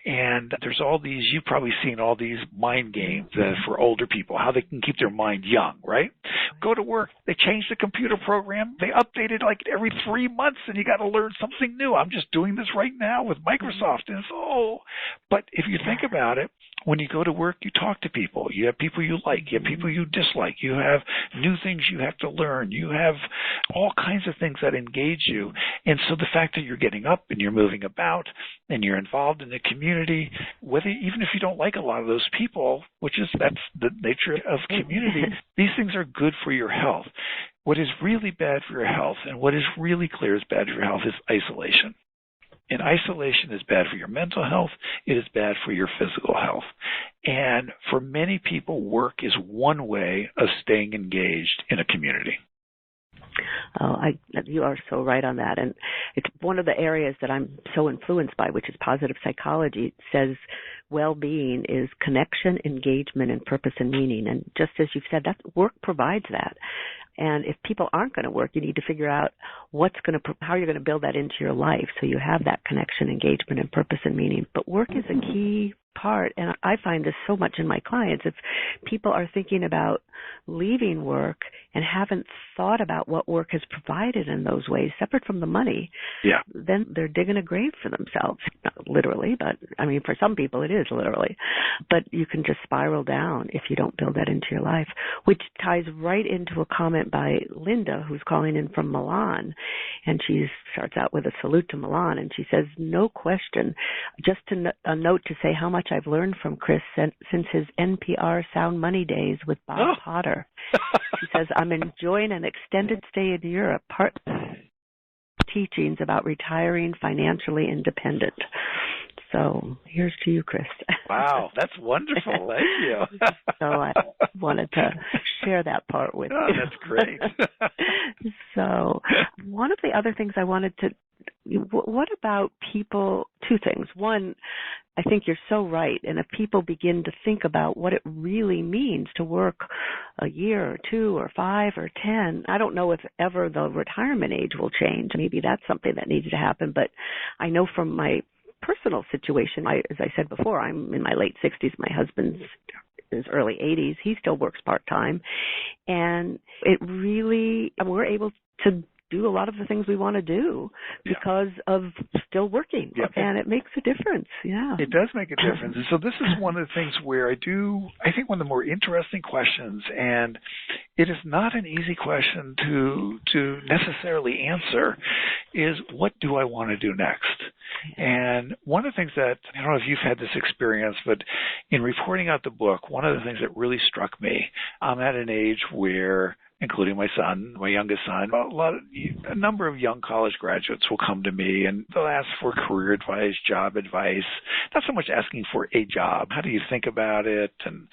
And there's all these, you've probably seen all these mind games for older people, how they can keep their mind young, right? Go to work. They change the computer program. They update it like every 3 months, and you got to learn something new. I'm just doing this right now with Microsoft. And but if you think about it, when you go to work, you talk to people. You have people you like. You have people you dislike. You have new things you have to learn. You have all kinds of things that engage you. And so the fact that you're getting up and you're moving about and you're involved in the community, even if you don't like a lot of those people, that's the nature of community, these things are good for your health. What is really bad for your health, and what is really clear is bad for your health, is isolation. And isolation is bad for your mental health. It is bad for your physical health. And for many people, work is one way of staying engaged in a community. You are so right on that. And it's one of the areas that I'm so influenced by, which is positive psychology. It says well-being is connection, engagement, and purpose and meaning. And just as you've said, that work provides that. And if people aren't going to work, you need to figure out how you're going to build that into your life so you have that connection, engagement, and purpose and meaning. But work is a key part, and I find this so much in my clients. If people are thinking about leaving work and haven't thought about what work has provided in those ways, separate from the money, then they're digging a grave for themselves. Not literally, but I mean, for some people it is literally. But you can just spiral down if you don't build that into your life, which ties right into a comment by Linda, who's calling in from Milan. And she starts out with a salute to Milan, and she says, no question, just a note to say how much I've learned from Chris since his NPR Sound Money days with Bob Potter. She says, I'm enjoying an extended stay in Europe, part teachings about retiring financially independent. So here's to you, Chris. Wow, that's wonderful. Thank you. So I wanted to share that part with you. That's great. So one of the other things I wanted to, what about people, two things. One, I think you're so right. And if people begin to think about what it really means to work a year or 2 or 5 or 10, I don't know if ever the retirement age will change. Maybe that's something that needs to happen. But I know from my personal situation, as I said before, I'm in my late 60s. My husband's in his early 80s. He still works part-time. And we're able to do a lot of the things we want to do because of still working. Yep. And it makes a difference. Yeah. It does make a difference. And so this is one of the things where I think one of the more interesting questions, and it is not an easy question to necessarily answer, is what do I want to do next? And one of the things that, I don't know if you've had this experience, but in reporting out the book, one of the things that really struck me, I'm at an age where, including my son, my youngest son, a number of young college graduates will come to me and they'll ask for career advice, job advice, not so much asking for a job. How do you think about it? And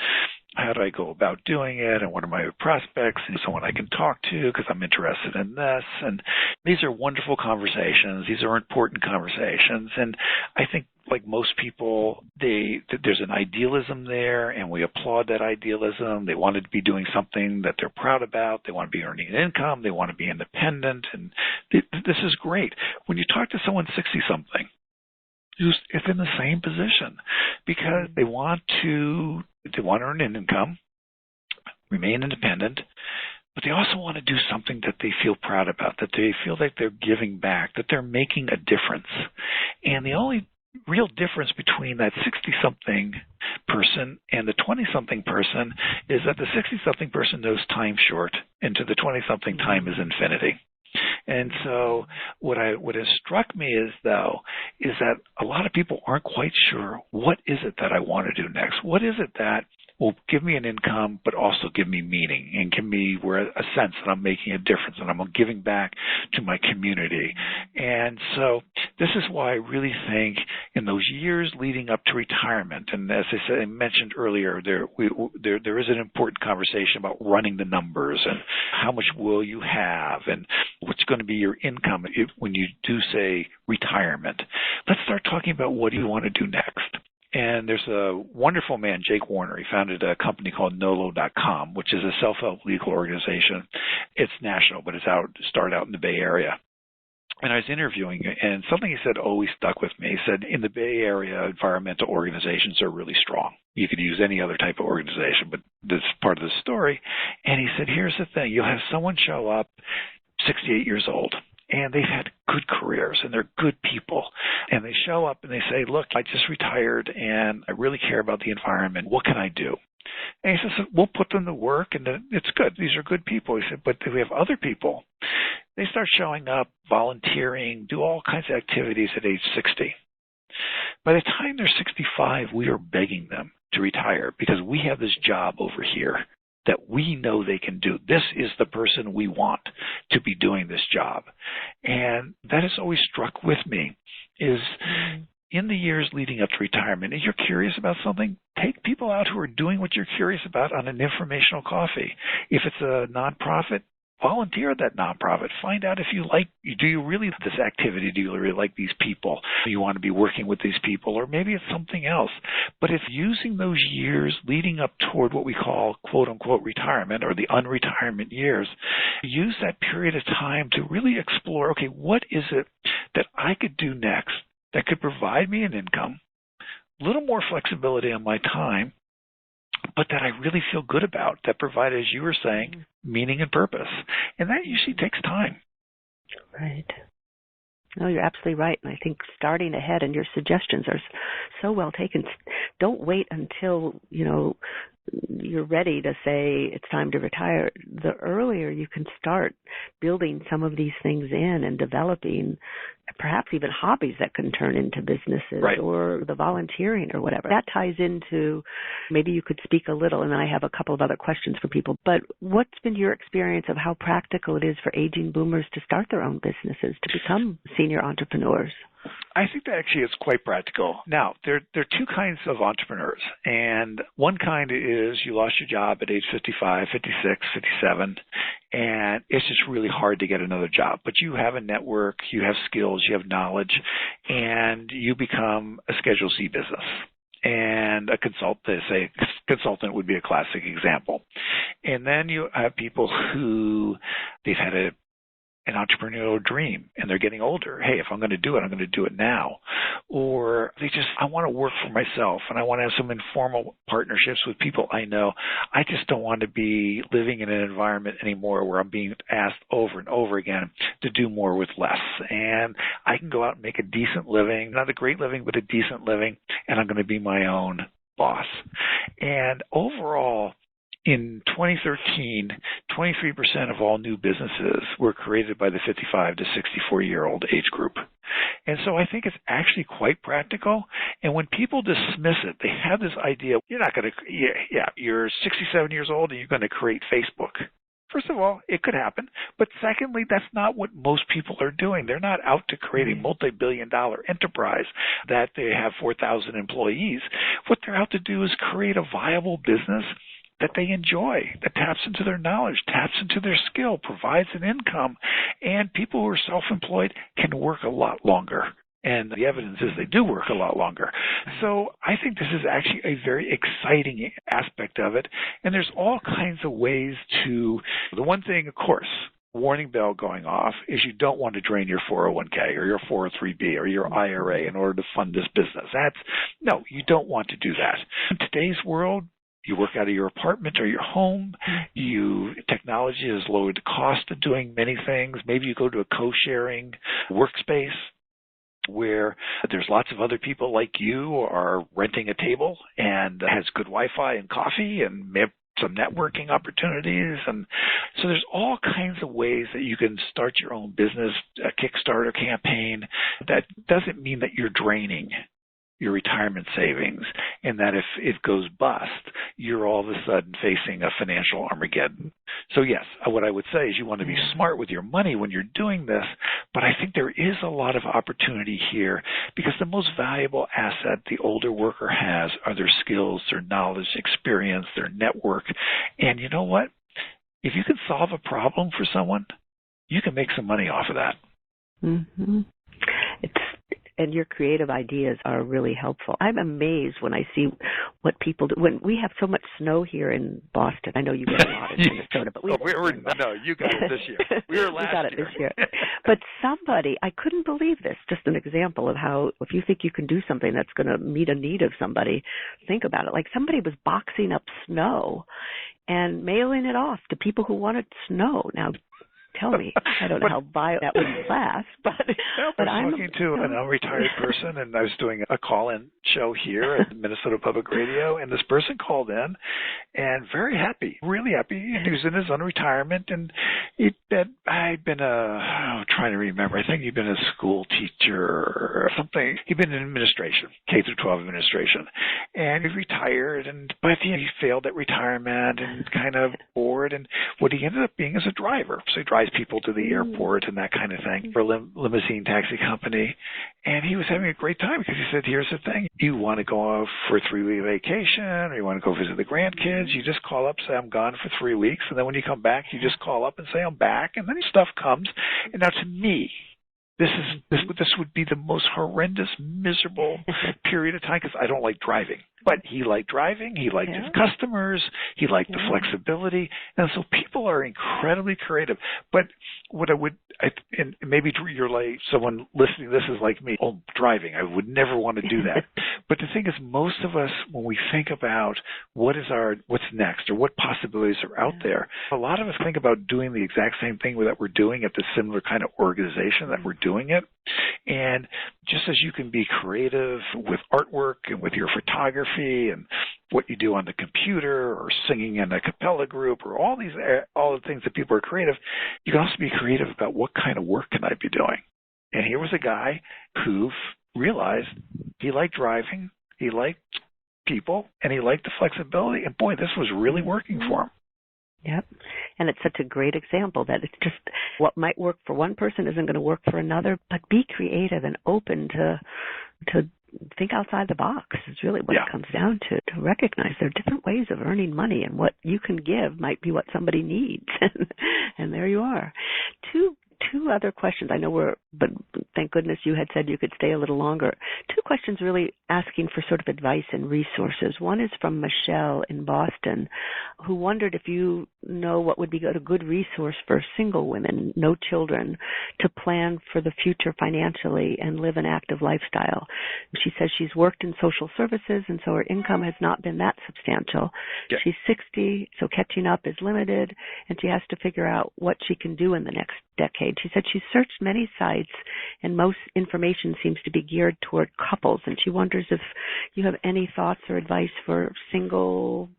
how do I go about doing it? And what are my prospects? And someone I can talk to because I'm interested in this. And these are wonderful conversations. These are important conversations. And I think, like most people, there's an idealism there, and we applaud that idealism. They want to be doing something that they're proud about. They want to be earning an income. They want to be independent. And this is great. When you talk to someone 60-something who's in the same position, because they want to earn an income, remain independent, but they also want to do something that they feel proud about, that they feel like they're giving back, that they're making a difference. And the only real difference between that 60-something person and the 20-something person is that the 60-something person knows time's short, and to the 20-something time is infinity. And so what has struck me is that a lot of people aren't quite sure, what is it that I want to do next? What is it that will give me an income but also give me meaning and give me a sense that I'm making a difference and I'm giving back to my community? And so this is why I really think in those years leading up to retirement, and as I mentioned earlier, there is an important conversation about running the numbers and how much will you have and what's going to be your income when you do say retirement. Let's start talking about what do you want to do next. And there's a wonderful man, Jake Warner. He founded a company called Nolo.com, which is a self-help legal organization. It's national, but started out in the Bay Area. And I was interviewing, and something he said always stuck with me. He said, in the Bay Area, environmental organizations are really strong. You could use any other type of organization, but this is part of the story. And he said, here's the thing. You'll have someone show up, 68 years old, and they've had good careers, and they're good people. And they show up and they say, look, I just retired, and I really care about the environment. What can I do? And he says, we'll put them to work, and it's good. These are good people. He said, but we have other people. They start showing up, volunteering, do all kinds of activities at age 60. By the time they're 65, we are begging them to retire because we have this job over here that we know they can do. This is the person we want to be doing this job. And that has always struck with me is in the years leading up to retirement, if you're curious about something, take people out who are doing what you're curious about on an informational coffee. If it's a nonprofit, volunteer at that nonprofit. Find out if do you really like this activity? Do you really like these people? Do you want to be working with these people? Or maybe it's something else. But it's using those years leading up toward what we call quote-unquote retirement or the unretirement years. Use that period of time to really explore, okay, what is it that I could do next that could provide me an income, a little more flexibility on my time, but that I really feel good about, that provide, as you were saying, meaning and purpose. And that usually takes time. Right. No, you're absolutely right. And I think starting ahead, and your suggestions are so well taken. Don't wait until, you're ready to say it's time to retire. The earlier you can start building some of these things in and developing perhaps even hobbies that can turn into businesses, right, or the volunteering or whatever. That ties into, maybe you could speak a little, and then I have a couple of other questions for people, but what's been your experience of how practical it is for aging boomers to start their own businesses, to become senior entrepreneurs? I think that actually is quite practical. Now, there are two kinds of entrepreneurs, and one kind is you lost your job at age 55, 56, 57, and it's just really hard to get another job. But you have a network, you have skills, you have knowledge, and you become a Schedule C business. And a consultant would be a classic example. And then you have people who they've had an entrepreneurial dream and they're getting older. Hey, if I'm going to do it, I'm going to do it now. Or I want to work for myself and I want to have some informal partnerships with people I know. I just don't want to be living in an environment anymore where I'm being asked over and over again to do more with less. And I can go out and make a decent living, not a great living, but a decent living, and I'm going to be my own boss. And overall, in 2013, 23% of all new businesses were created by the 55 to 64-year-old age group. And so I think it's actually quite practical. And when people dismiss it, they have this idea, you're 67 years old and you're going to create Facebook. First of all, it could happen. But secondly, that's not what most people are doing. They're not out to create a multi-billion-dollar enterprise that they have 4,000 employees. What they're out to do is create a viable business that they enjoy, that taps into their knowledge, taps into their skill, provides an income, and people who are self-employed can work a lot longer. And the evidence is they do work a lot longer. So I think this is actually a very exciting aspect of it. And there's all kinds of ways to, the one thing, of course, warning bell going off is you don't want to drain your 401k or your 403b or your IRA in order to fund this business. No, you don't want to do that. In today's world, you work out of your apartment or your home. Technology has lowered the cost of doing many things. Maybe you go to a co-sharing workspace where there's lots of other people like you are renting a table and has good Wi-Fi and coffee and some networking opportunities. And so there's all kinds of ways that you can start your own business, a Kickstarter campaign. That doesn't mean that you're draining your retirement savings, and that if it goes bust, you're all of a sudden facing a financial Armageddon. So yes, what I would say is you want to be smart with your money when you're doing this, but I think there is a lot of opportunity here because the most valuable asset the older worker has are their skills, their knowledge, experience, their network. And you know what? If you can solve a problem for someone, you can make some money off of that. Mm-hmm. And your creative ideas are really helpful. I'm amazed when I see what people do. When we have so much snow here in Boston, I know you get a lot in Minnesota, but no, you got it this year. We got it this year. But I couldn't believe this. Just an example of how, if you think you can do something that's going to meet a need of somebody, think about it. Like somebody was boxing up snow and mailing it off to people who wanted snow. Now, tell me, I don't know how that would last, but I was talking to an unretired person, and I was doing a call-in show here at Minnesota Public Radio, and this person called in, and very happy, really happy, and he was in his unretirement, and I'd been trying to remember, I think he'd been a school teacher or something. He'd been in administration, K through 12 administration, and he retired, but at the end he failed at retirement and kind of bored, and what he ended up being is a driver. So he drives people to the airport and that kind of thing for a limousine taxi company. And he was having a great time because he said, here's the thing. You want to go off for a 3-week vacation or you want to go visit the grandkids, you just call up, say, I'm gone for 3 weeks. And then when you come back, you just call up and say, I'm back. And then stuff comes. And now to me, this would be the most horrendous, miserable period of time because I don't like driving. But he liked driving. He liked his customers. He liked the flexibility. And so people are incredibly creative. But what and maybe you're like someone listening to this is like me, driving. I would never want to do that. But the thing is, most of us, when we think about what's next or what possibilities are out there, a lot of us think about doing the exact same thing that we're doing at the similar kind of organization that we're doing it. And just as you can be creative with artwork and with your photography and what you do on the computer or singing in a cappella group or all the things that people are creative, you can also be creative about what kind of work can I be doing. And here was a guy who realized he liked driving, he liked people, and he liked the flexibility. And boy, this was really working for him. Yep. And it's such a great example that it's just what might work for one person isn't going to work for another, but be creative and open to think outside the box is really what it comes down to recognize there are different ways of earning money, and what you can give might be what somebody needs. And there you are. Two other questions. I know but thank goodness you had said you could stay a little longer. 2 questions really asking for sort of advice and resources. One is from Michelle in Boston, who wondered if you know what would be a good resource for single women, no children, to plan for the future financially and live an active lifestyle. She says she's worked in social services, and so her income has not been that substantial. Yeah. She's 60, so catching up is limited, and she has to figure out what she can do in the next decade. She said she searched many sites, and most information seems to be geared toward couples, and she wonders if you have any thoughts or advice for single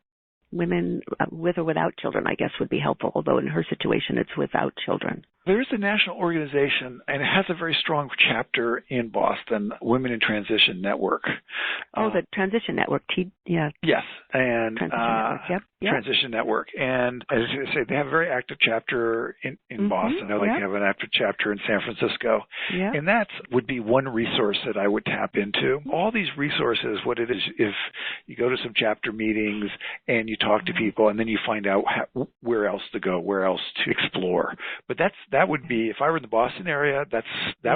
women with or without children, I guess would be helpful, although in her situation it's without children. There is a national organization, and it has a very strong chapter in Boston, Women in Transition Network. The Transition Network. Yes, and Transition Network. Yep. Transition Network. And as I say, they have a very active chapter in Boston. They have an active chapter in San Francisco. Yep. And that would be one resource that I would tap into. All these resources, what it is, if you go to some chapter meetings and you talk to people, and then you find out where else to go, where else to explore. But that would be, if I were in the Boston area, that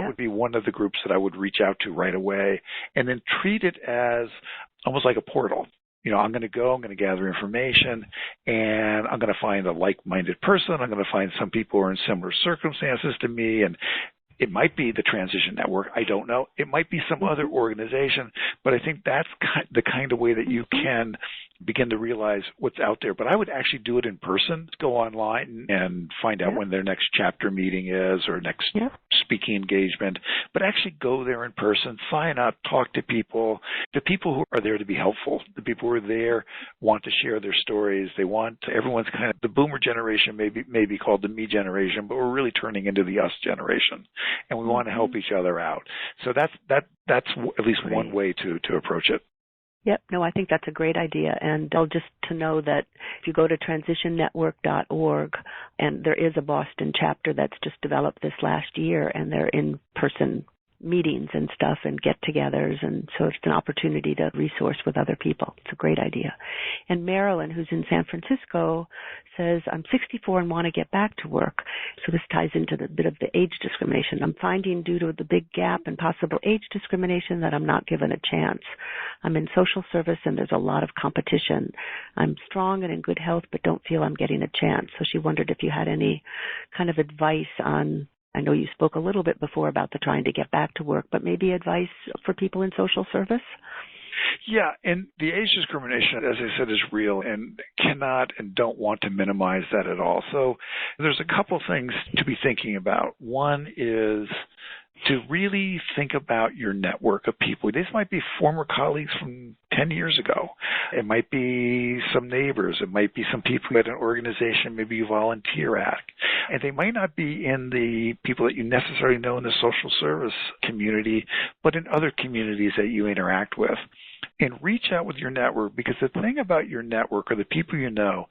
would be one of the groups that I would reach out to right away, and then treat it as almost like a portal. I'm going to gather information, and I'm going to find a like-minded person. I'm going to find some people who are in similar circumstances to me, and it might be the Transition Network. I don't know. It might be some other organization, but I think that's the kind of way that you can begin to realize what's out there. But I would actually do it in person, go online and find out when their next chapter meeting is or next speaking engagement, but actually go there in person, sign up, talk to people, the people who are there to be helpful, the people who are there want to share their stories. Everyone's kind of, the boomer generation may be called the me generation, but we're really turning into the us generation, and we want to help each other out. So that's at least one way to approach it. Yep. No, I think that's a great idea. And just to know that if you go to transitionnetwork.org, and there is a Boston chapter that's just developed this last year, and they're in-person meetings and stuff and get-togethers, and so it's an opportunity to resource with other people. It's a great idea. And Marilyn, who's in San Francisco, says, I'm 64 and want to get back to work. So this ties into the bit of the age discrimination. I'm finding due to the big gap and possible age discrimination that I'm not given a chance. I'm in social service and there's a lot of competition. I'm strong and in good health but don't feel I'm getting a chance. So she wondered if you had any kind of advice on, I know you spoke a little bit before about the trying to get back to work, but maybe advice for people in social service? Yeah, and the age discrimination, as I said, is real and cannot and don't want to minimize that at all. So there's a couple things to be thinking about. One is to really think about your network of people. These might be former colleagues from 10 years ago. It might be some neighbors. It might be some people at an organization maybe you volunteer at. And they might not be in the people that you necessarily know in the social service community, but in other communities that you interact with. and reach out with your network, because the thing about your network are the people you know,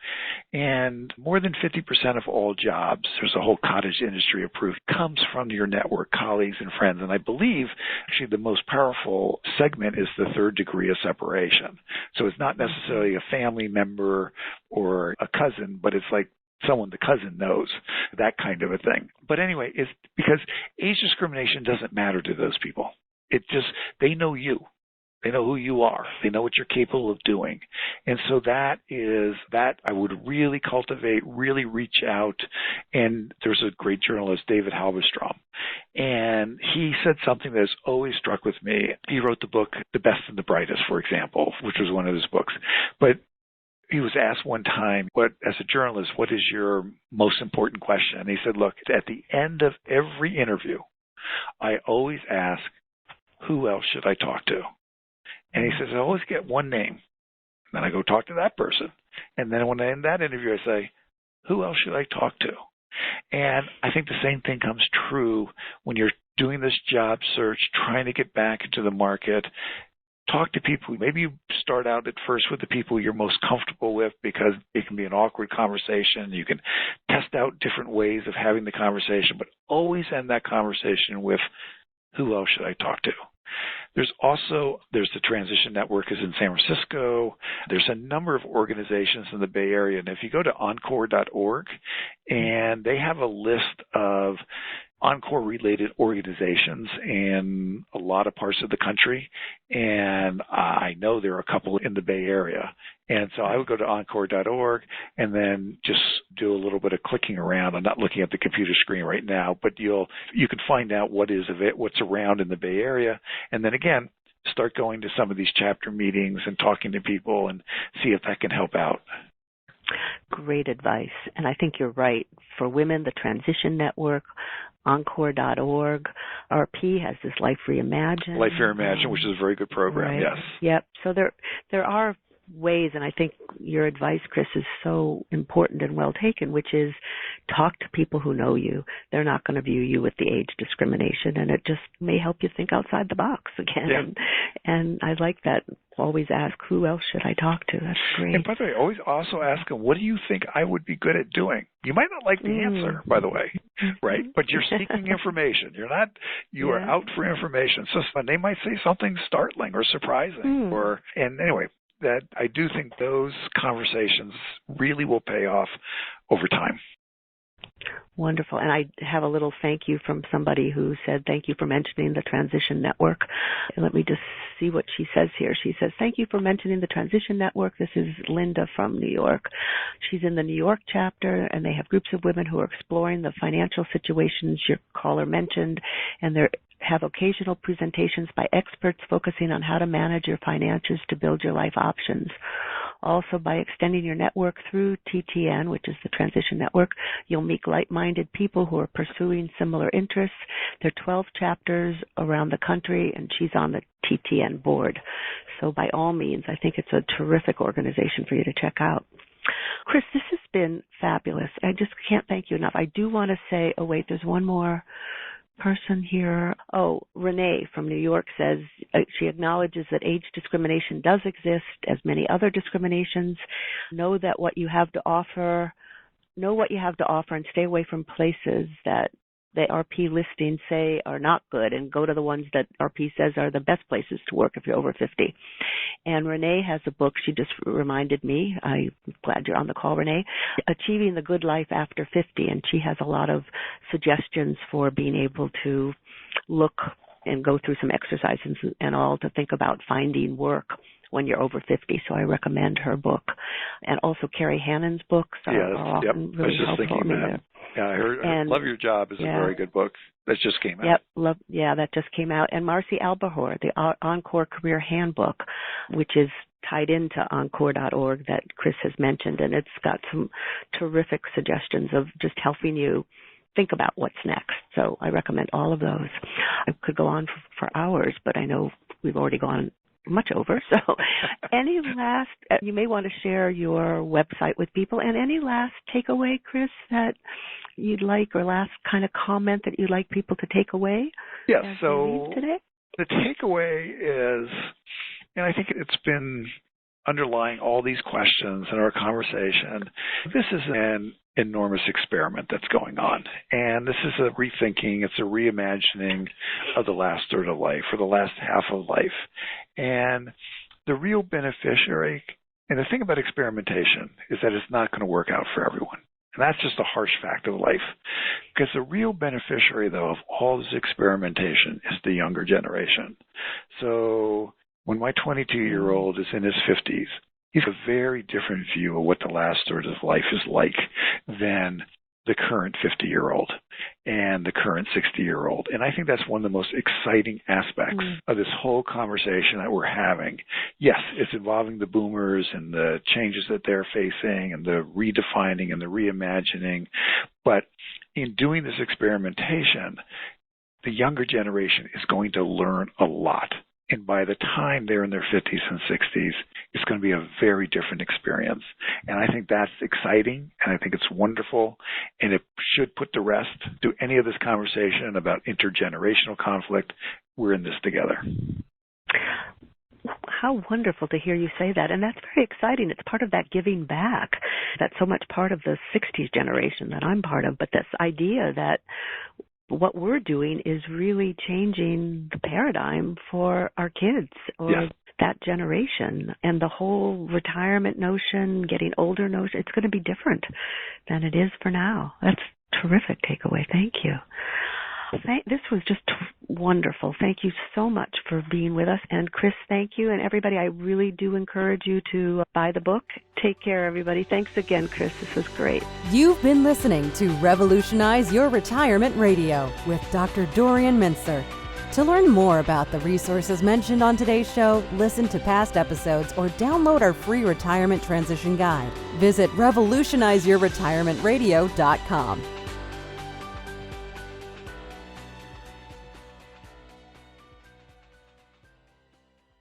and more than 50% of all jobs, there's a whole cottage industry approved, comes from your network, colleagues and friends. And I believe actually the most powerful segment is the third degree of separation. So it's not necessarily a family member or a cousin, but it's like someone the cousin knows, that kind of a thing. But anyway, it's because age discrimination doesn't matter to those people. It just, they know you. They know who you are. They know what you're capable of doing. And so that I would really cultivate, really reach out. And there's a great journalist, David Halberstrom, and he said something that has always struck with me. He wrote the book, The Best and the Brightest, for example, which was one of his books. But he was asked one time, as a journalist, what is your most important question? And he said, look, at the end of every interview, I always ask, who else should I talk to? And he says, I always get one name. Then I go talk to that person. And then when I end that interview, I say, who else should I talk to? And I think the same thing comes true when you're doing this job search, trying to get back into the market. Talk to people. Maybe you start out at first with the people you're most comfortable with, because it can be an awkward conversation. You can test out different ways of having the conversation, but always end that conversation with, who else should I talk to? There's the Transition Network is in San Francisco. There's a number of organizations in the Bay Area. And if you go to encore.org, and they have a list of Encore-related organizations in a lot of parts of the country, and I know there are a couple in the Bay Area. And so I would go to encore.org and then just do a little bit of clicking around. I'm not looking at the computer screen right now, but you can find out what's around in the Bay Area, and then again, start going to some of these chapter meetings and talking to people and see if that can help out. Great advice. And I think you're right. For women, the Transition Network, Encore.org, RP has this Life Reimagined. Life Reimagined, which is a very good program, right. Yes. Yep. So there are ways, and I think your advice, Chris, is so important and well taken, which is talk to people who know you. They're not going to view you with the age discrimination, and it just may help you think outside the box again. Yeah. And I like that. Always ask, who else should I talk to? That's great. And by the way, always also ask them, what do you think I would be good at doing? You might not like the answer, by the way, right? But you're seeking information. You are out for information. So they might say something startling or surprising. And anyway, that I do think those conversations really will pay off over time. Wonderful. And I have a little thank you from somebody who said, thank you for mentioning the Transition Network. And let me just see what she says here. She says, thank you for mentioning the Transition Network. This is Linda from New York. She's in the New York chapter, and they have groups of women who are exploring the financial situations your caller mentioned, and they have occasional presentations by experts focusing on how to manage your finances to build your life options. Also, by extending your network through TTN, which is the Transition Network, you'll meet like-minded people who are pursuing similar interests. There are 12 chapters around the country, and she's on the TTN board. So by all means, I think it's a terrific organization for you to check out. Chris, this has been fabulous. I just can't thank you enough. I do want to say, there's one more person here. Renee from New York says she acknowledges that age discrimination does exist, as many other discriminations. Know what you have to offer, and stay away from places that the RP listings say are not good, and go to the ones that RP says are the best places to work if you're over 50. And Renee has a book, she just reminded me, I'm glad you're on the call, Renee, Achieving the Good Life After 50, and she has a lot of suggestions for being able to look and go through some exercises and all to think about finding work when you're over 50. So I recommend her book. And also Carrie Hannon's books are often really helpful. Thinking that. Yeah, I heard Love Your Job is a very good book. That just came out. That just came out. And Marcy Albahor, the Encore Career Handbook, which is tied into encore.org that Chris has mentioned. And it's got some terrific suggestions of just helping you think about what's next. So I recommend all of those. I could go on for hours, but I know we've already gone much over. So any last, you may want to share your website with people, and any last takeaway, Chris, that you'd like, or last kind of comment that you'd like people to take away? Yeah, so today? The takeaway is And I think it's been underlying all these questions in our conversation. This is an enormous experiment that's going on. And this is a rethinking, it's a reimagining of the last third of life or the last half of life. And the real beneficiary, and the thing about experimentation is that it's not going to work out for everyone. And that's just a harsh fact of life. Because the real beneficiary, though, of all this experimentation is the younger generation. So when my 22-year-old is in his 50s, he's a very different view of what the last third of life is like than the current 50-year-old and the current 60-year-old. And I think that's one of the most exciting aspects of this whole conversation that we're having. Yes, it's involving the boomers and the changes that they're facing and the redefining and the reimagining. But in doing this experimentation, the younger generation is going to learn a lot. And by the time they're in their 50s and 60s, it's going to be a very different experience. And I think that's exciting, and I think it's wonderful, and it should put to rest to any of this conversation about intergenerational conflict. We're in this together. How wonderful to hear you say that. And that's very exciting. It's part of that giving back. That's so much part of the 60s generation that I'm part of, but this idea that what we're doing is really changing the paradigm for our kids or that generation. And the whole retirement notion, getting older notion, it's going to be different than it is for now. That's a terrific takeaway. Thank you. This was just wonderful. Thank you so much for being with us. And Chris, thank you. And everybody, I really do encourage you to buy the book. Take care, everybody. Thanks again, Chris. This was great. You've been listening to Revolutionize Your Retirement Radio with Dr. Dorian Mintzer. To learn more about the resources mentioned on today's show, listen to past episodes, or download our free retirement transition guide, visit revolutionizeyourretirementradio.com.